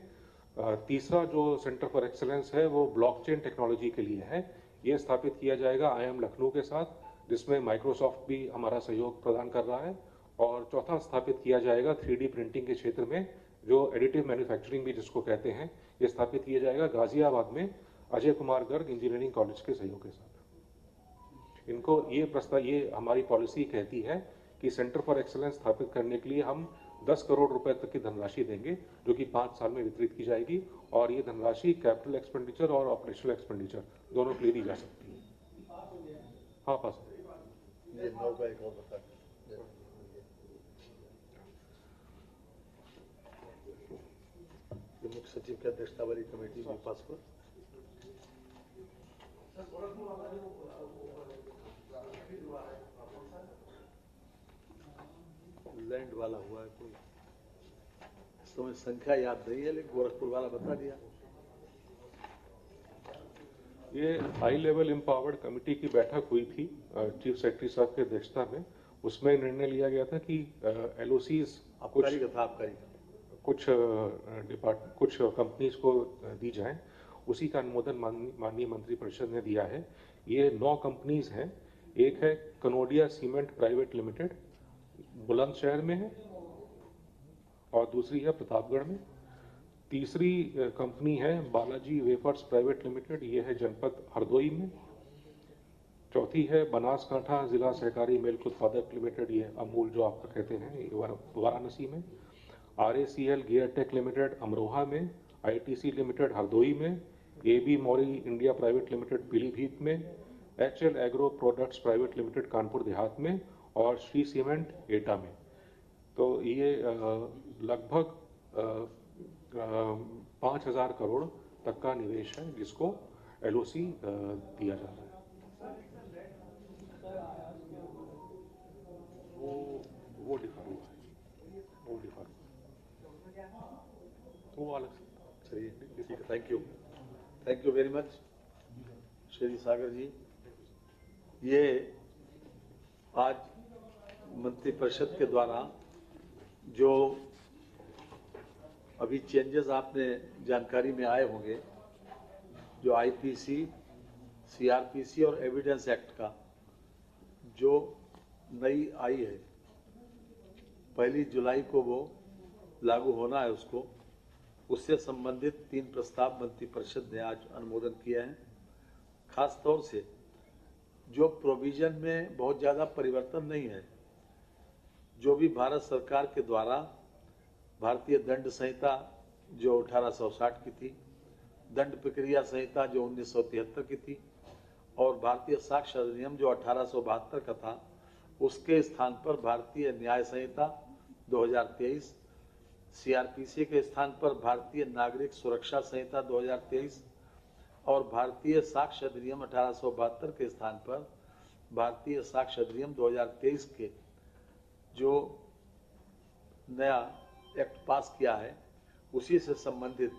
तीसरा जो सेंटर फॉर एक्सेलेंस है वो ब्लॉकचेन टेक्नोलॉजी के लिए है, ये स्थापित किया जाएगा आईआईएम लखनऊ के साथ, जिसमें माइक्रोसॉफ्ट भी हमारा सहयोग प्रदान कर रहा है। और चौथा स्थापित किया जाएगा 3D प्रिंटिंग के क्षेत्र में, जो एडिटिव मैन्युफैक्चरिंग भी जिसको कहते हैं, ये स्थापित किया जाएगा गाजियाबाद में अजय कुमार गर्ग इंजीनियरिंग कॉलेज के सहयोग के साथ। इनको ये प्रस्ताव, ये हमारी पॉलिसी कहती है कि सेंटर फॉर एक्सेलेंस स्थापित करने के लिए हम 10 करोड़ रुपए तक की धनराशि देंगे, जो कि 5 साल में वितरित की जाएगी, और ये धनराशि कैपिटल एक्सपेंडिचर और ऑपरेशनल एक्सपेंडिचर दोनों के लिए दी जा सकती है। हाँ पास ये 9 का एक और बता दें। ये मुख्य सचिव की अध्यक्षता वाली कमेटी में पास हुआ। लैंड वाला हुआ है कोई, इस समय संख्या याद नहीं है, लेकिन गोरखपुर वाला बता दिया। ये हाई लेवल एम्पावर्ड कमेटी की बैठक हुई थी चीफ सेक्रेटरी साहब की अध्यक्षता में। उसमें निर्णय लिया गया था कि LOCs कुछ कंपनीज को दी जाए, उसी का अनुमोदन माननीय मंत्रिपरिषद ने दिया है। ये 9 कंपनीज हैं। एक है Kanodia cement private limited, Bulandshahr में है, और दूसरी है प्रतापगढ़ में। तीसरी कंपनी है बालाजी वेफर्स प्राइवेट लिमिटेड, ये है जनपद हरदोई में। चौथी है बनासकांठा जिला सहकारी मिल्क उत्पादक लिमिटेड, ये अमूल जो आपका कहते हैं, ये वाराणसी में। RACL gear tech limited Amroha में, ITC लिमिटेड हरदोई में, AB Mauri India private limited Pilibhit में, HL agro products private limited Kanpur Dehat में, और श्री सीमेंट एटा में। तो ये लगभग 5,000 करोड़ तक का निवेश है, जिसको LOC दिया जा रहा है। वो डिफर हुआ है, वो डिफर हुआ, वो अलग से। चलिए ठीक है, thank you very much Shri Sagar ji. ये आज मंत्रिपरिषद के द्वारा जो अभी चेंजेस आपने जानकारी में आए होंगे, जो IPC, CRPC और एविडेंस एक्ट का जो नई आई है, 1 जुलाई को वो लागू होना है उसको, उससे संबंधित 3 प्रस्ताव मंत्रिपरिषद ने आज अनुमोदन किया है। खास तौर से जो प्रोविजन में बहुत ज़्यादा परिवर्तन नहीं है, जो भी भारत सरकार के द्वारा भारतीय दंड संहिता जो 1860 की थी, दंड प्रक्रिया संहिता जो 1973 की थी, और भारतीय साक्ष्य अधिनियम जो 1872 का था, उसके स्थान पर भारतीय न्याय संहिता 2023, CRPC के स्थान पर भारतीय नागरिक सुरक्षा संहिता 2023, और भारतीय साक्ष्य अधिनियम 1872 के स्थान पर भारतीय साक्ष्य अधिनियम 2023 के जो नया एक्ट पास किया है, उसी से संबंधित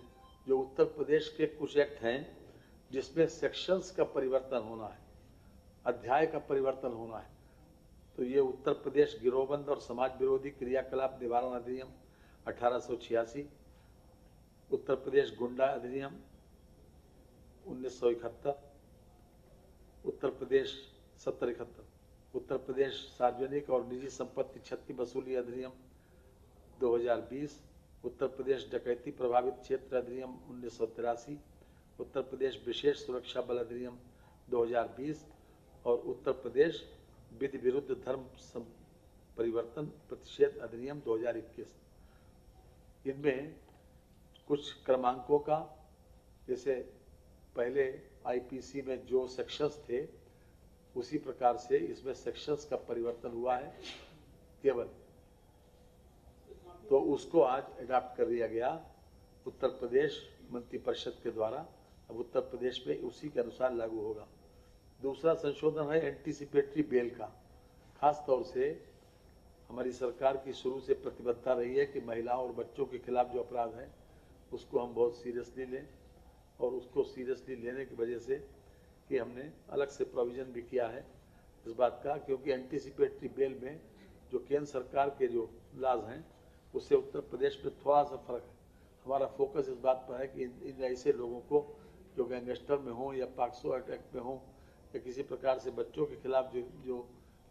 जो उत्तर प्रदेश के कुछ एक्ट हैं जिसमें सेक्शंस का परिवर्तन होना है, अध्याय का परिवर्तन होना है। तो ये उत्तर प्रदेश गिरोहबंद और समाज विरोधी क्रियाकलाप निवारण अधिनियम 1886, उत्तर प्रदेश गुंडा अधिनियम 1971, उत्तर प्रदेश 1771, उत्तर प्रदेश सार्वजनिक और निजी संपत्ति क्षति वसूली अधिनियम 2020, उत्तर प्रदेश डकैती प्रभावित क्षेत्र अधिनियम 1983, उत्तर प्रदेश विशेष सुरक्षा बल अधिनियम 2020, और उत्तर प्रदेश विधि विरुद्ध धर्म परिवर्तन प्रतिषेध अधिनियम 2021। इनमें कुछ क्रमांकों का, जैसे पहले IPC में जो सेक्शंस थे, उसी प्रकार से इसमें सेक्शंस का परिवर्तन हुआ है केवल, तो उसको आज अडॉप्ट कर दिया गया उत्तर प्रदेश मंत्रिपरिषद के द्वारा। अब उत्तर प्रदेश में उसी के अनुसार लागू होगा। दूसरा संशोधन है एंटीसिपेटरी बेल का। खास तौर से हमारी सरकार की शुरू से प्रतिबद्धता रही है कि महिलाओं और बच्चों के खिलाफ जो अपराध है उसको हम बहुत सीरियसली लें, और उसको सीरियसली लेने की वजह से कि हमने अलग से प्रोविज़न भी किया है इस बात का, क्योंकि एंटीसिपेटरी बेल में जो केंद्र सरकार के जो लॉज हैं उससे उत्तर प्रदेश में थोड़ा सा फर्क है। हमारा फोकस इस बात पर है कि इन ऐसे लोगों को जो गैंगस्टर में हों या पॉक्सो एक्ट में हों या किसी प्रकार से बच्चों के खिलाफ जो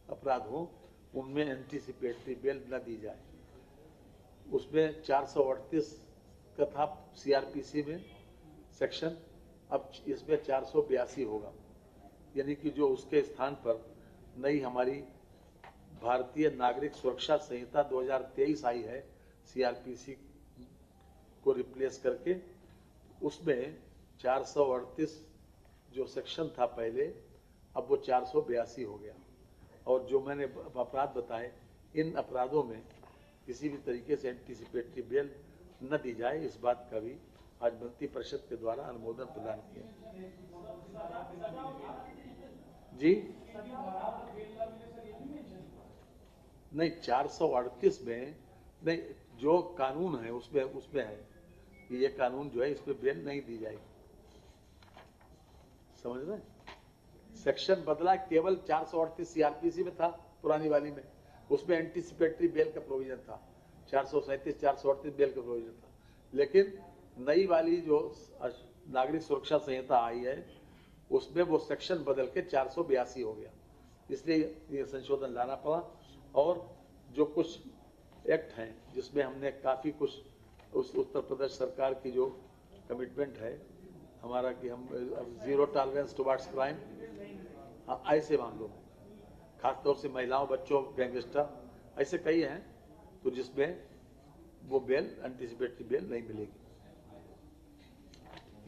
अपराध हों उनमें एंटीसिपेटरी बेल न दी जाए। उसमें 438 का था सीआरपीसी में सेक्शन, अब इसमें 482 होगा, यानी कि जो उसके स्थान पर नई हमारी भारतीय नागरिक सुरक्षा संहिता 2023 आई है सीआरपीसी को रिप्लेस करके, उसमें 438 जो सेक्शन था पहले अब वो 482 हो गया। और जो मैंने अपराध बताए इन अपराधों में किसी भी तरीके से एंटीसिपेटरी बेल न दी जाए, इस बात का भी आज मंत्री परिषद के द्वारा अनुमोदन प्रदान किया। जी नहीं, 438 में नहीं, जो कानून है उसमें है कि ये कानून जो है इसमें बेल नहीं दी जाएगी। समझ रहे हैं? सेक्शन बदला केवल 438 सीआरपीसी में था पुरानी वाली में, उसमें एंटीसिपेटरी बेल का प्रोविजन था, 437 438 बेल का प्रोविजन था। लेकिन नई वाली जो नागरिक सुरक्षा संहिता आई है उसमें वो सेक्शन बदल के 482 हो गया, इसलिए ये संशोधन लाना पड़ा। और जो कुछ एक्ट हैं जिसमें हमने काफ़ी कुछ उस उत्तर प्रदेश सरकार की जो कमिटमेंट है हमारा कि हम जीरो टॉलरेंस टुवर्ड्स क्राइम, ऐसे मामलों में खासतौर से महिलाओं, बच्चों, गैंगस्टर, ऐसे कई हैं तो जिसमें वो बेल एंटीसिपेटरी बेल नहीं मिलेगी।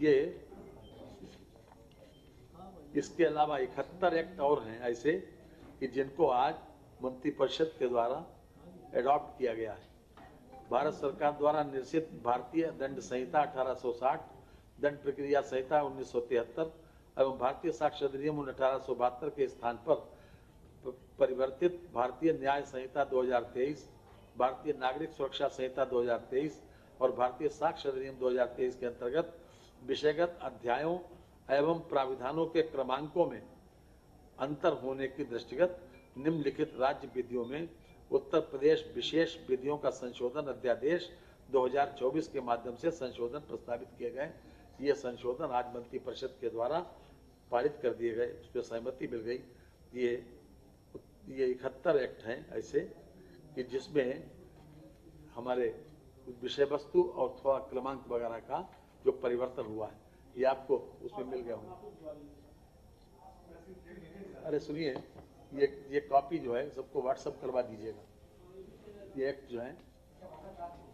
ये इसके अलावा 71 एक्ट और हैं ऐसे कि जिनको आज मंत्रिपरिषद के द्वारा एडॉप्ट किया गया है। भारत सरकार द्वारा निर्देशित भारतीय दंड संहिता 1860, दंड प्रक्रिया संहिता 1973 एवं भारतीय साक्ष्य अधिनियम 1872 के स्थान पर परिवर्तित भारतीय न्याय संहिता 2023, भारतीय नागरिक सुरक्षा संहिता 2023 और भारतीय साक्ष्य अधिनियम 2023 के अंतर्गत विषयगत अध्यायों एवं प्राविधानों के क्रमांकों में अंतर होने की दृष्टिगत निम्नलिखित राज्य विधियों में उत्तर प्रदेश विशेष विधियों का संशोधन अध्यादेश 2024 के माध्यम से संशोधन प्रस्तावित किए गए। ये संशोधन आज मंत्रिपरिषद के द्वारा पारित कर दिए गए, उस पर सहमति मिल गई। ये 71 एक्ट हैं ऐसे कि जिसमें हमारे विषय वस्तु और थोड़ा क्रमांक वगैरह का जो परिवर्तन हुआ है, ये आपको उसमें मिल गया होगा। अरे सुनिए, ये कॉपी जो है सबको व्हाट्सएप करवा दीजिएगा, ये एक्ट जो है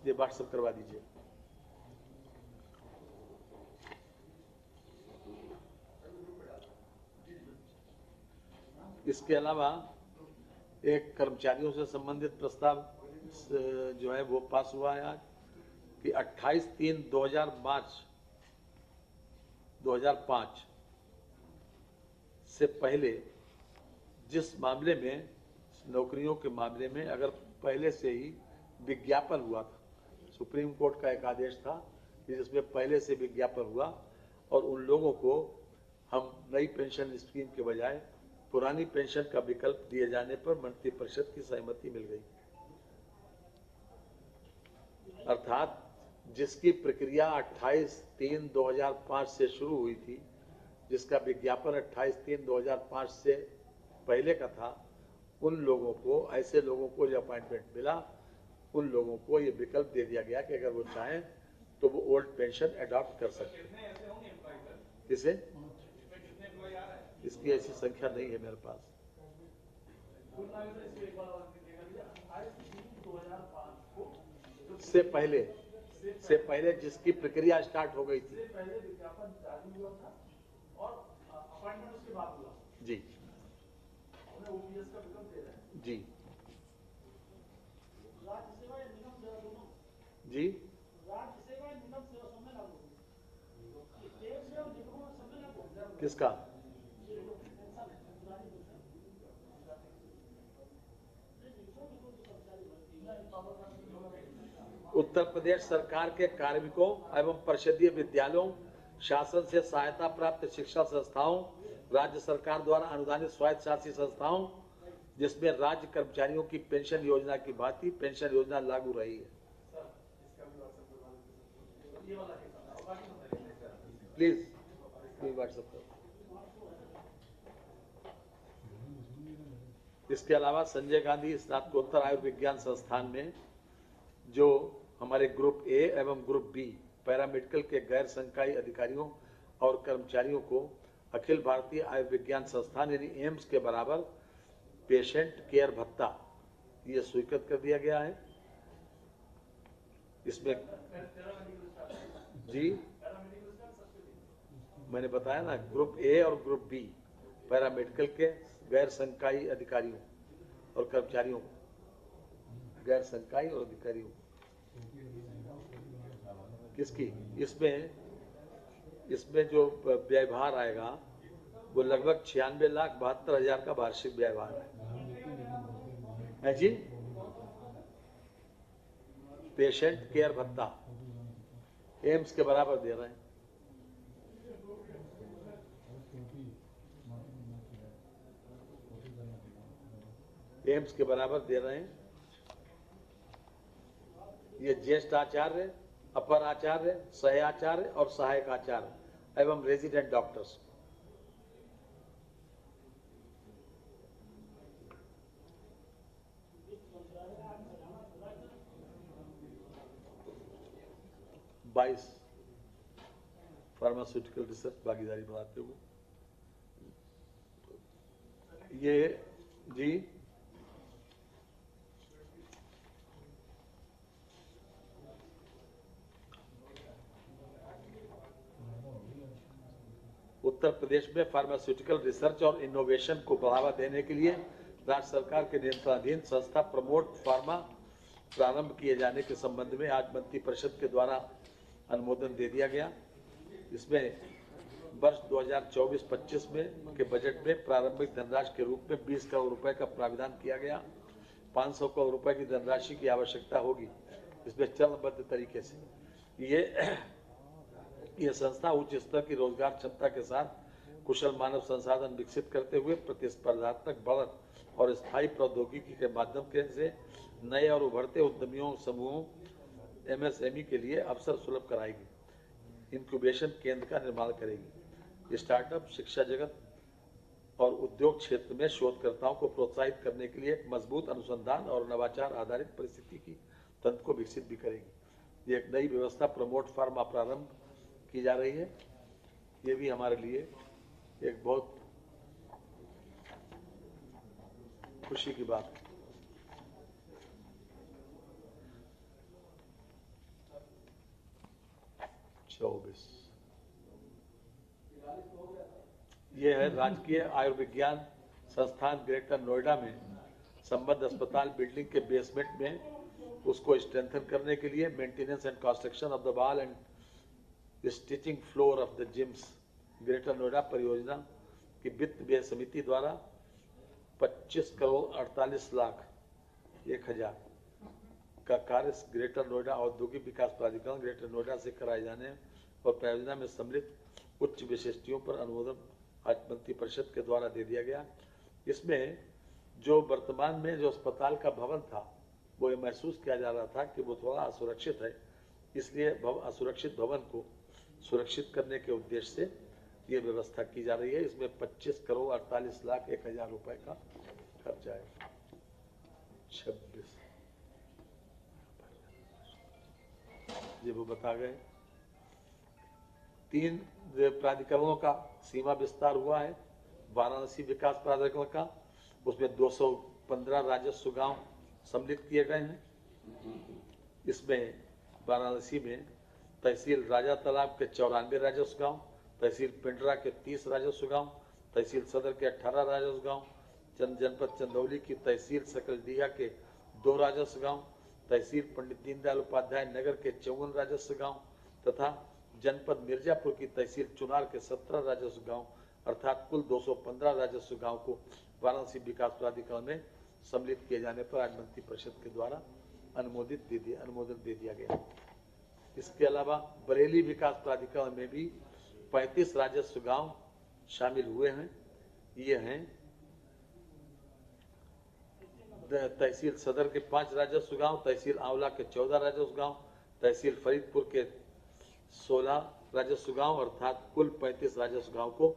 ये व्हाट्सएप करवा दीजिए। इसके अलावा एक कर्मचारियों से संबंधित प्रस्ताव जो है वो पास हुआ है आज कि 28/3/2005 से पहले जिस मामले में नौकरियों के मामले में अगर पहले से ही विज्ञापन हुआ था, सुप्रीम कोर्ट का एक आदेश था जिसमें पहले से विज्ञापन हुआ और उन लोगों को हम नई पेंशन स्कीम के बजाय पुरानी पेंशन का विकल्प दिए जाने पर मंत्रिपरिषद की सहमति मिल गई। अर्थात जिसकी प्रक्रिया 28/3/2005 से शुरू हुई थी, जिसका विज्ञापन 28/3/2005 से पहले का था, उन लोगों को, ऐसे लोगों को जो अपॉइंटमेंट मिला, उन लोगों को ये विकल्प दे दिया गया कि अगर वो चाहें तो वो ओल्ड पेंशन अडॉप्ट कर सकते हैं। इसे इसकी ऐसी संख्या नहीं है मेरे पास। से पहले जिसकी प्रक्रिया स्टार्ट हो गई थी, जी जी जी किसका? उत्तर प्रदेश सरकार के कार्मिकों एवं परिषदीय विद्यालयों, शासन से सहायता प्राप्त शिक्षा संस्थाओं, राज्य सरकार द्वारा अनुदानित स्वायत्त शासी संस्थाओं, जिसमें राज्य कर्मचारियों की पेंशन योजना की भांति पेंशन योजना लागू रही है। प्लीज व्हाट्सएप करो। इसके अलावा संजय गांधी स्नातकोत्तर आयुर्विज्ञान संस्थान में जो हमारे ग्रुप ए एवं ग्रुप बी पैरामेडिकल के गैर संकायी अधिकारियों और कर्मचारियों को अखिल भारतीय आयुर्विज्ञान संस्थान यानी एम्स के बराबर पेशेंट केयर भत्ता ये स्वीकृत कर दिया गया है। इसमें जी मैंने बताया ना, ग्रुप ए और ग्रुप बी पैरामेडिकल के गैर संकायी अधिकारियों और कर्मचारियों, गैर संकायी और अधिकारियों किसकी, इसमें जो व्ययभार आएगा वो लगभग 96,72,000 का वार्षिक व्ययभार है जी। पेशेंट केयर भत्ता एम्स के बराबर दे रहे हैं। एम्स के बराबर दे रहे हैं। ये ज्येष्ठ आचार्य, अपर आचार्य, सह आचार्य और सहायक आचार्य एवं रेजिडेंट डॉक्टर्स। बाईस फार्मास्यूटिकल रिसर्च भागीदारी बढ़ाते हुए ये जी उत्तर प्रदेश में फार्मास्यूटिकल रिसर्च और इनोवेशन को बढ़ावा देने के लिए राज्य सरकार के नियंत्रणाधीन संस्था प्रमोट फार्मा प्रारंभ किए जाने के संबंध में आज मंत्री परिषद के द्वारा अनुमोदन दे दिया गया। इसमें वर्ष 2024-25 में के बजट में प्रारंभिक धनराशि के रूप में 20 करोड़ रुपए का प्राविधान किया गया। 500 करोड़ रुपए की धनराशि की आवश्यकता होगी। इसमें चरणबद्ध तरीके से ये संस्था उच्च स्तर की रोजगार क्षमता के साथ कुशल मानव संसाधन विकसित करते हुए प्रतिस्पर्धात्मक बढ़त और स्थायी प्रौद्योगिकी के माध्यम से नए और उभरते उद्यमियों समूहों MSME के लिए अवसर सुलभ कराएगी। इंक्यूबेशन केंद्र का निर्माण करेगी। स्टार्टअप, शिक्षा जगत और उद्योग क्षेत्र में शोधकर्ताओं को प्रोत्साहित करने के लिए एक मजबूत अनुसंधान और नवाचार आधारित परिस्थिति तंत्र को विकसित भी करेगी। ये एक नई व्यवस्था प्रमोट फार्मा प्रारंभ की जा रही है। ये भी हमारे लिए एक बहुत खुशी की बात है। ये है राजकीय आयुर्विज्ञान संस्थान ग्रेटर नोएडा में संबद्ध अस्पताल बिल्डिंग के बेसमेंट में उसको स्ट्रेंथन करने के लिए maintenance and construction of the wall and stitching floor of the GIMS Greater Noida परियोजना की वित्त व्यय समिति द्वारा 25,48,01,000 का कार्य ग्रेटर नोएडा औद्योगिक विकास प्राधिकरण ग्रेटर नोएडा से कराए जाने और परियोजना में सम्मिलित उच्च विशिष्टियों पर अनुमोदन आज मंत्री परिषद के द्वारा दे दिया गया। इसमें जो वर्तमान में जो अस्पताल का भवन था वो ये महसूस किया जा रहा था कि वो थोड़ा असुरक्षित है, इसलिए असुरक्षित भवन को सुरक्षित करने के उद्देश्य से ये व्यवस्था की जा रही है। इसमें 25,48,01,000 रुपए का खर्चा है। 26 ये वो बता गए। 3 प्राधिकरणों का सीमा विस्तार हुआ है। वाराणसी विकास प्राधिकरण का, उसमें 215 राजस्व गांव सम्मिलित किए गए हैं। इसमें वाराणसी में तहसील राजा तालाब के 94 राजस्व गांव, तहसील पिंडरा के 30 राजस्व गांव, तहसील सदर के 18 राजस्व गांव, जनपद चंदौली की तहसील सकलडीहा के 2 राजस्व गांव, तहसील पंडित दीनदयाल उपाध्याय नगर के 54 राजस्व गांव तथा जनपद मिर्जापुर की तहसील चुनार के 17 राजस्व गांव अर्थात कुल 215 राजस्व गांव को वाराणसी विकास प्राधिकरण में सम्मिलित किए जाने पर आज मंत्री परिषद के द्वारा अनुमोदन दे दिया गया। इसके अलावा बरेली विकास प्राधिकरण में भी 35 राजस्व गांव शामिल हुए हैं। ये हैं तहसील सदर के 5 राजस्व गांव, तहसील आंवला के 14 राजस्व गांव, तहसील फरीदपुर के 16 राजस्व गांव अर्थात कुल 35 राजस्व गांव को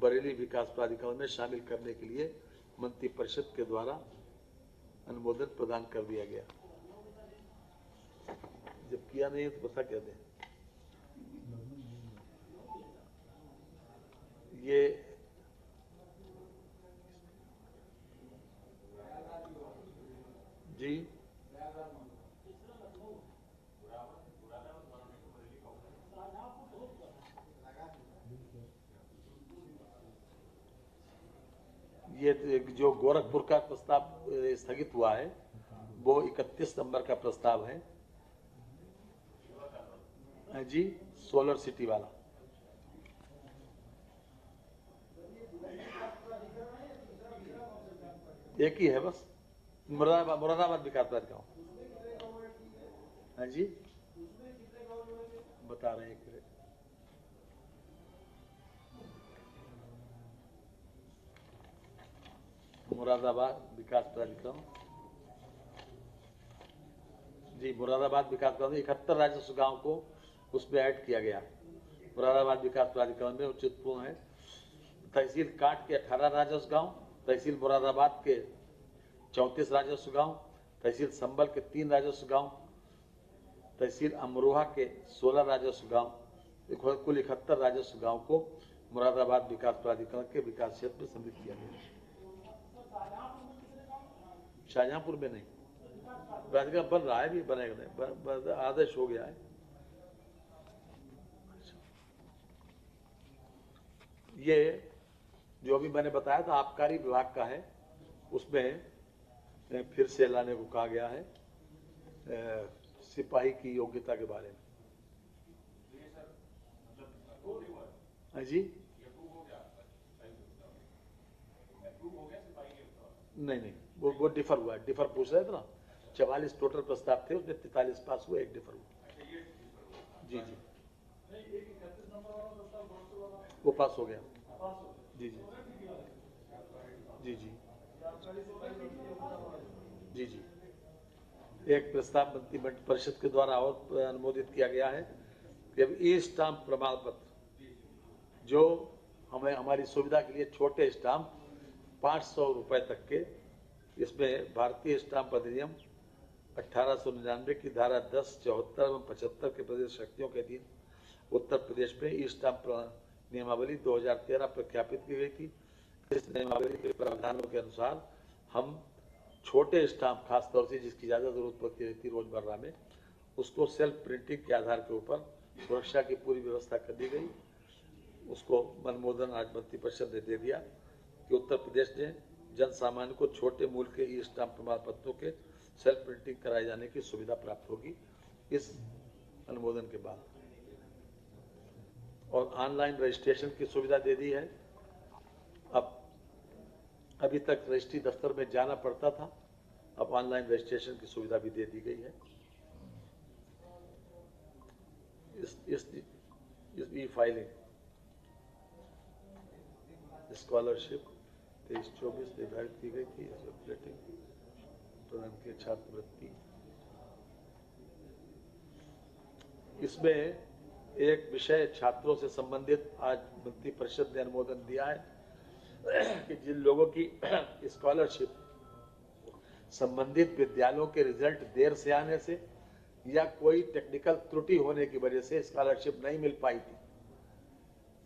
बरेली विकास प्राधिकरण में शामिल करने के लिए मंत्रिपरिषद के द्वारा अनुमोदन प्रदान कर दिया गया। जब किया नहीं है तो बता क्या दें। ये जी ये जो गोरखपुर का प्रस्ताव स्थगित हुआ है वो 31 नंबर का प्रस्ताव है जी, सोलर सिटी वाला। एक ही है बस, मुरादाबाद विकास प्राधिकरण। हाँ जी बता रहे हैं। मुरादाबाद विकास प्राधिकरण जी, मुरादाबाद विकास प्राधिकरण 71 राजस्व गांव को उसमें ऐड किया गया। मुरादाबाद विकास प्राधिकरण में उचितपूर्ण है। तहसील काट के 18 राजस्व गांव, तहसील मुरादाबाद के 34 राजस्व गांव, तहसील संबल के 3 राजस्व गांव, तहसील अमरोहा के 16 राजस्व गांव, कुल 71 राजस्व गांव को मुरादाबाद विकास प्राधिकरण के विकास क्षेत्र में सम्मिलित किया गया। शाहजहांपुर में नहीं, प्राधिकरण बन रहा है, भी बनेगा नहीं, आदेश हो गया है। ये जो अभी मैंने बताया था आबकारी विभाग का है, उसमें फिर से लाने को कहा गया है सिपाही की योग्यता के बारे में। हाँ जी नहीं, वो डिफर हुआ है। डिफर पूछ रहे थे ना, 44 टोटल प्रस्ताव थे, उसमें 43 पास हुए, 1 डिफर हुआ। जी जी वो पास हो गया। जी जी जी जी जी जी एक प्रस्ताव मंत्रिपरिषद के द्वारा और अनुमोदित किया गया है कि अब ई स्टाम्प प्रमाण पत्र, जो हमें हमारी सुविधा के लिए छोटे स्टाम्प 500 रुपए तक के, इसमें भारतीय स्टाम्प अधिनियम 1899 की धारा 10, 74 एवं 75 के प्रदेश शक्तियों के अधीन उत्तर प्रदेश में ई स्टाम्प नियमावली 2013 प्रख्यापित की गई थी। इस नियमावली के प्रावधानों के अनुसार हम छोटे स्टाम्प, खासतौर से जिसकी ज़्यादा जरूरत पड़ती रहती रोजमर्रा में, उसको सेल्फ प्रिंटिंग के आधार के ऊपर सुरक्षा की पूरी व्यवस्था कर दी गई। उसको अनुमोदन आज मंत्रिपरिषद ने दे दिया कि उत्तर प्रदेश ने जन सामान्य को छोटे मूल्य के ई स्टाम्प प्रमाण पत्रों के सेल्फ प्रिंटिंग कराए जाने की सुविधा प्राप्त होगी इस अनुमोदन के बाद। और ऑनलाइन रजिस्ट्रेशन की सुविधा दे दी है। अभी तक रजिस्ट्री दफ्तर में जाना पड़ता था, अब ऑनलाइन रजिस्ट्रेशन की सुविधा भी दे दी गई है। इस ई फाइलिंग स्कॉलरशिप 23-24 निर्धारित की गई थी, प्रदान की छात्रवृत्ति। इसमें एक विषय छात्रों से संबंधित आज मंत्रिपरिषद ने अनुमोदन दिया है कि जिन लोगों की स्कॉलरशिप संबंधित विद्यालयों के रिजल्ट देर से आने से या कोई टेक्निकल त्रुटि होने की वजह से स्कॉलरशिप नहीं मिल पाई थी,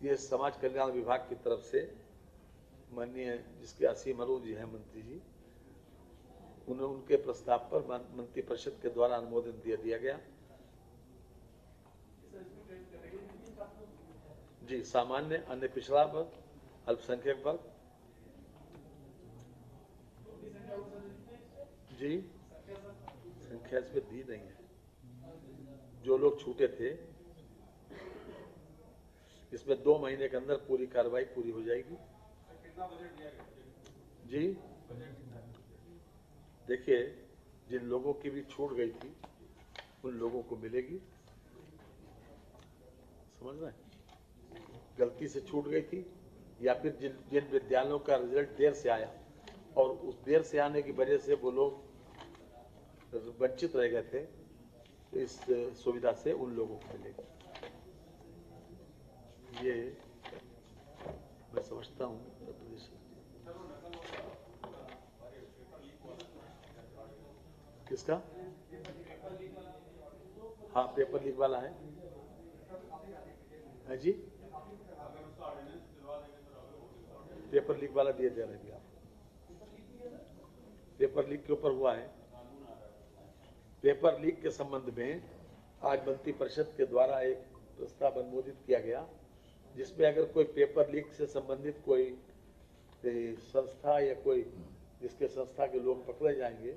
ये समाज कल्याण विभाग की तरफ से माननीय जिसके असीम अरूण जी हैं मंत्री जी, उनके प्रस्ताव पर मंत्रिपरिषद के द्वारा अनुमोदन दिया गया। जी सामान्य, अन्य पिछड़ा वर्ग, अल्पसंख्यक वर्ग। जी संख्या इसमें दी नहीं है। जो लोग छूटे थे, इसमें 2 महीने के अंदर पूरी कार्रवाई पूरी हो जाएगी। जी देखिए, जिन लोगों की भी छूट गई थी उन लोगों को मिलेगी। समझ रहे हैं? गलती से छूट गई थी या फिर जिन विद्यालयों का रिजल्ट देर से आया और उस देर से आने की वजह से वो लोग वंचित रह गए थे, इस सुविधा से उन लोगों को मिलेगी। ये मैं समझता हूँ उत्तर प्रदेश किसका, हाँ पेपर लीक वाला है जी, पेपर लीक वाला दिया जा रहा है आप, पेपर लीक के ऊपर हुआ है। पेपर लीक के संबंध में आज मंत्री परिषद के द्वारा एक प्रस्ताव अनुमोदित किया गया, जिसमें अगर कोई पेपर लीक से संबंधित कोई संस्था या कोई जिसके संस्था के लोग पकड़े जाएंगे,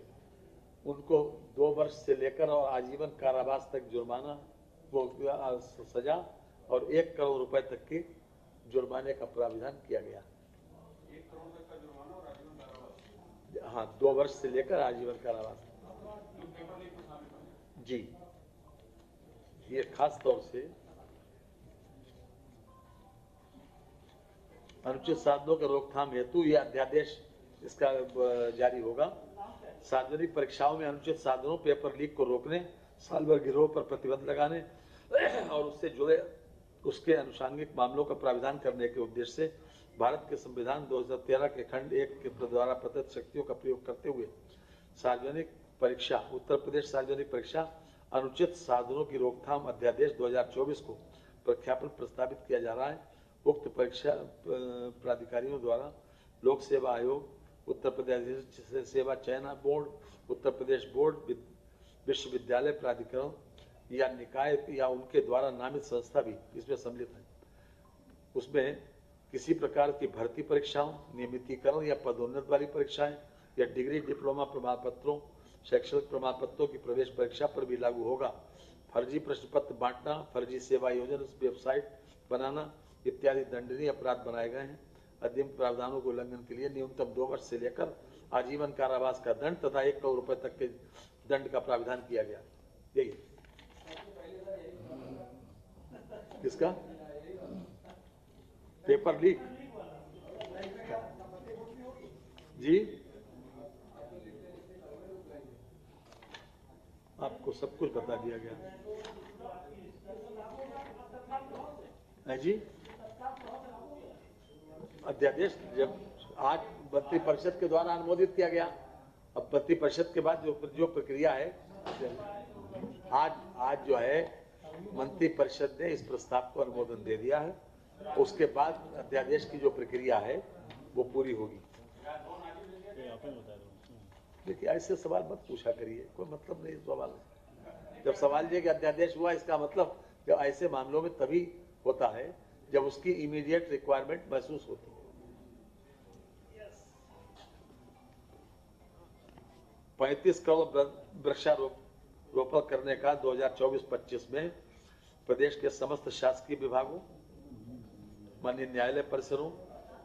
उनको 2 वर्ष से लेकर और आजीवन कारावास तक जुर्माना वो सजा और 1 करोड़ रुपए तक की जुर्माने का प्राविधान किया गया। 1 करोड़ तक का जुर्माना और आजीवन कारावास, हाँ 2 वर्ष से लेकर आजीवन कारावास जी। ये खास तौर से अनुचित साधनों के रोकथाम हेतु यह अध्यादेश इसका जारी होगा। सार्वजनिक परीक्षाओं में अनुचित साधनों, पेपर लीक को रोकने, साल भर गिरोह पर प्रतिबंध लगाने और उससे जुड़े उसके अनुषंगिक मामलों का प्राविधान करने के उद्देश्य से भारत के संविधान 2013 के खंड 1 के द्वारा प्रदत्त शक्तियों का प्रयोग करते हुए सार्वजनिक परीक्षा, उत्तर प्रदेश सार्वजनिक परीक्षा अनुचित साधनों की रोकथाम अध्यादेश 2024 को प्रख्यापन प्रस्तावित किया जा रहा है। उक्त परीक्षा प्राधिकारियों द्वारा लोक सेवा आयोग, उत्तर प्रदेश सेवा चयन बोर्ड, उत्तर प्रदेश बोर्ड, विश्वविद्यालय प्राधिकरण या निकाय या उनके द्वारा नामित संस्था भी इसमें सम्मिलित है। उसमें किसी प्रकार की भर्ती परीक्षाओं, नियमितीकरण या पदोन्नति वाली परीक्षाएं या डिग्री, डिप्लोमा प्रमाण पत्रों, शैक्षणिक प्रमाण पत्रों की प्रवेश परीक्षा पर भी लागू होगा। फर्जी प्रश्न पत्र बांटना, फर्जी सेवा योजना वेबसाइट बनाना इत्यादि दंडनीय अपराध बनाए गए हैं। अधिनियम प्रावधानों के उल्लंघन के लिए न्यूनतम 2 वर्ष से लेकर आजीवन कारावास का दंड तथा 1 करोड़ रुपए तक के दंड का प्रावधान किया गया। यही किसका पेपर लीक जी, आपको सब कुछ बता दिया गया है जी। अध्यादेश जब आज मंत्री परिषद के द्वारा अनुमोदित किया गया, अब मंत्री परिषद के बाद जो प्रक्रिया है, आज जो है मंत्री परिषद ने इस प्रस्ताव को अनुमोदन दे दिया है, उसके बाद अध्यादेश की जो प्रक्रिया है वो पूरी होगी। देखिए ऐसे सवाल मत पूछा करिए, कोई मतलब नहीं सवाल। जब सवाल ये कि अध्यादेश हुआ, इसका मतलब जब ऐसे मामलों में तभी होता है जब उसकी इमीडिएट रिक्वायरमेंट महसूस होती है। 35 करोड़ वृक्षारोपण करने का 2024-25 में प्रदेश के समस्त शासकीय विभागों, माननीय न्यायालय परिसरों,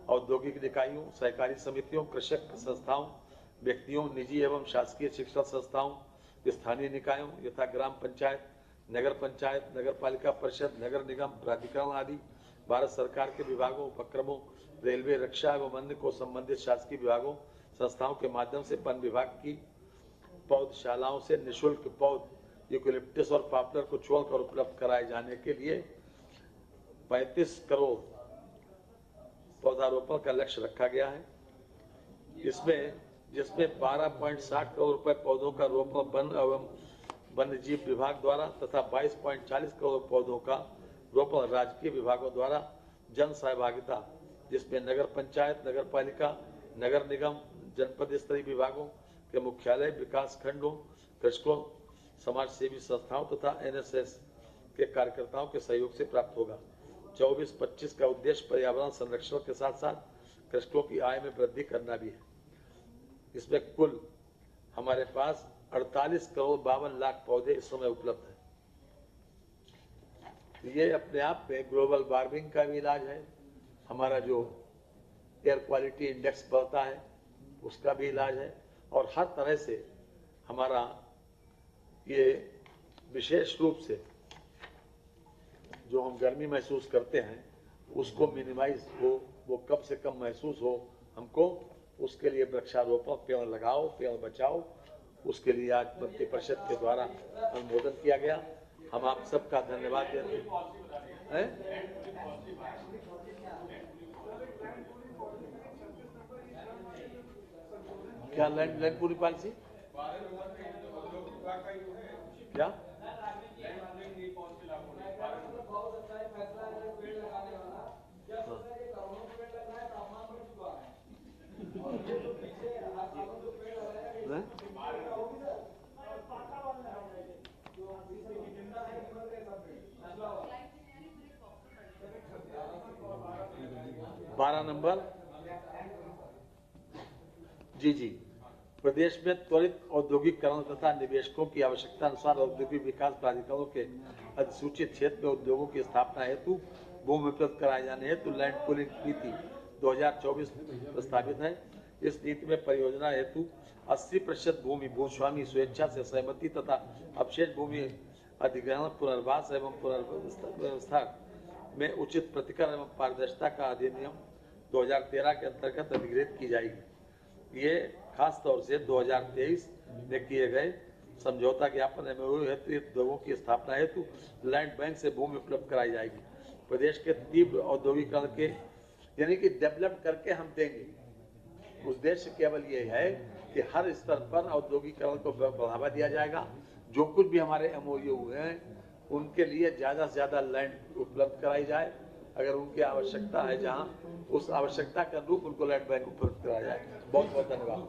औद्योगिक निकायों, सहकारी समितियों, कृषक संस्थाओं, व्यक्तियों, निजी एवं शासकीय शिक्षण संस्थाओं, स्थानीय निकायों यथा ग्राम पंचायत, नगर पालिका परिषद, नगर निगम, प्राधिकरण आदि, भारत सरकार के विभागों, उपक्रमों, रेलवे, रक्षा एवं अन्य को संबंधित शासकीय विभागों, संस्थाओं के माध्यम से वन विभाग की पौधशालाओं से निःशुल्क पौध यूकेलिप्टस और पॉपुलर को छोड़कर उपलब्ध कराए जाने के लिए 35 करोड़ पौधारोपण का लक्ष्य रखा गया है। जिसमें 12.60 करोड़ रुपए पौधों का रोपण वन एवं वन्य जीव विभाग द्वारा तथा 22.40 करोड़ पौधों का रोपण राजकीय विभागों द्वारा जन सहभागिता, जिसमें नगर पंचायत, नगर पालिका, नगर निगम, जनपद स्तरीय विभागों के मुख्यालय, विकास खंडों, कृषकों, समाज सेवी संस्थाओं तथा NSS के कार्यकर्ताओं के सहयोग से प्राप्त होगा। 24-25 का उद्देश्य पर्यावरण संरक्षण के साथ साथ कृषकों की आय में वृद्धि करना भी है। इसमें कुल हमारे पास 48 करोड़ 52 लाख पौधे इस समय उपलब्ध हैं। ये अपने आप में ग्लोबल वार्मिंग का भी इलाज है, हमारा जो एयर क्वालिटी इंडेक्स बढ़ता है उसका भी इलाज है, और हर तरह से हमारा ये विशेष रूप से जो हम गर्मी महसूस करते हैं उसको मिनिमाइज हो, वो कम से कम महसूस हो हमको, उसके लिए वृक्षारोपण, पेड़ लगाओ, पेड़ बचाओ, उसके लिए आज मंत्रिपरिषद के द्वारा अनुमोदन किया गया। हम आप सबका धन्यवाद देते हैं। क्या लैंड पूरी पॉलिसी क्या? हाँ? 12 नंबर। जी प्रदेश में त्वरित औद्योगिकरण तथा निवेशकों की आवश्यकता अनुसार औद्योगिक विकास प्राधिकरणों के अधिसूचित क्षेत्र में उद्योगों की स्थापना हेतु भूमि उपलब्ध कराए जाने हेतु लैंड पूलिंग नीति 2024 प्रस्तावित है। इस नीति में परियोजना हेतु 80% भूमि भूस्वामी स्वेच्छा से सहमति तथा अवशेष भूमि अधिग्रहण, पुनर्वास एवं पुनर्व्यवस्था में उचित प्रतिकर एवं पारदर्शिता का अधिनियम 2013 के अंतर्गत अधिग्रहित की जाएगी। ये खास तौर से 2023 में किए गए समझौता ज्ञापन MOU हेतु उद्योगों की स्थापना हेतु लैंड बैंक से भूमि उपलब्ध कराई जाएगी। प्रदेश के तीव्र औद्योगिकरण के यानी कि डेवलप करके हम देंगे। उद्देश्य केवल ये है कि हर स्तर पर औद्योगिकरण को बढ़ावा दिया जाएगा। जो कुछ भी हमारे MOU हैं उनके लिए ज़्यादा से ज़्यादा लैंड उपलब्ध कराई जाए। अगर उनकी आवश्यकता है जहां, उस आवश्यकता के अनुरूप उनको लैंड बैंक उपलब्ध कराया जाए। बहुत बहुत धन्यवाद।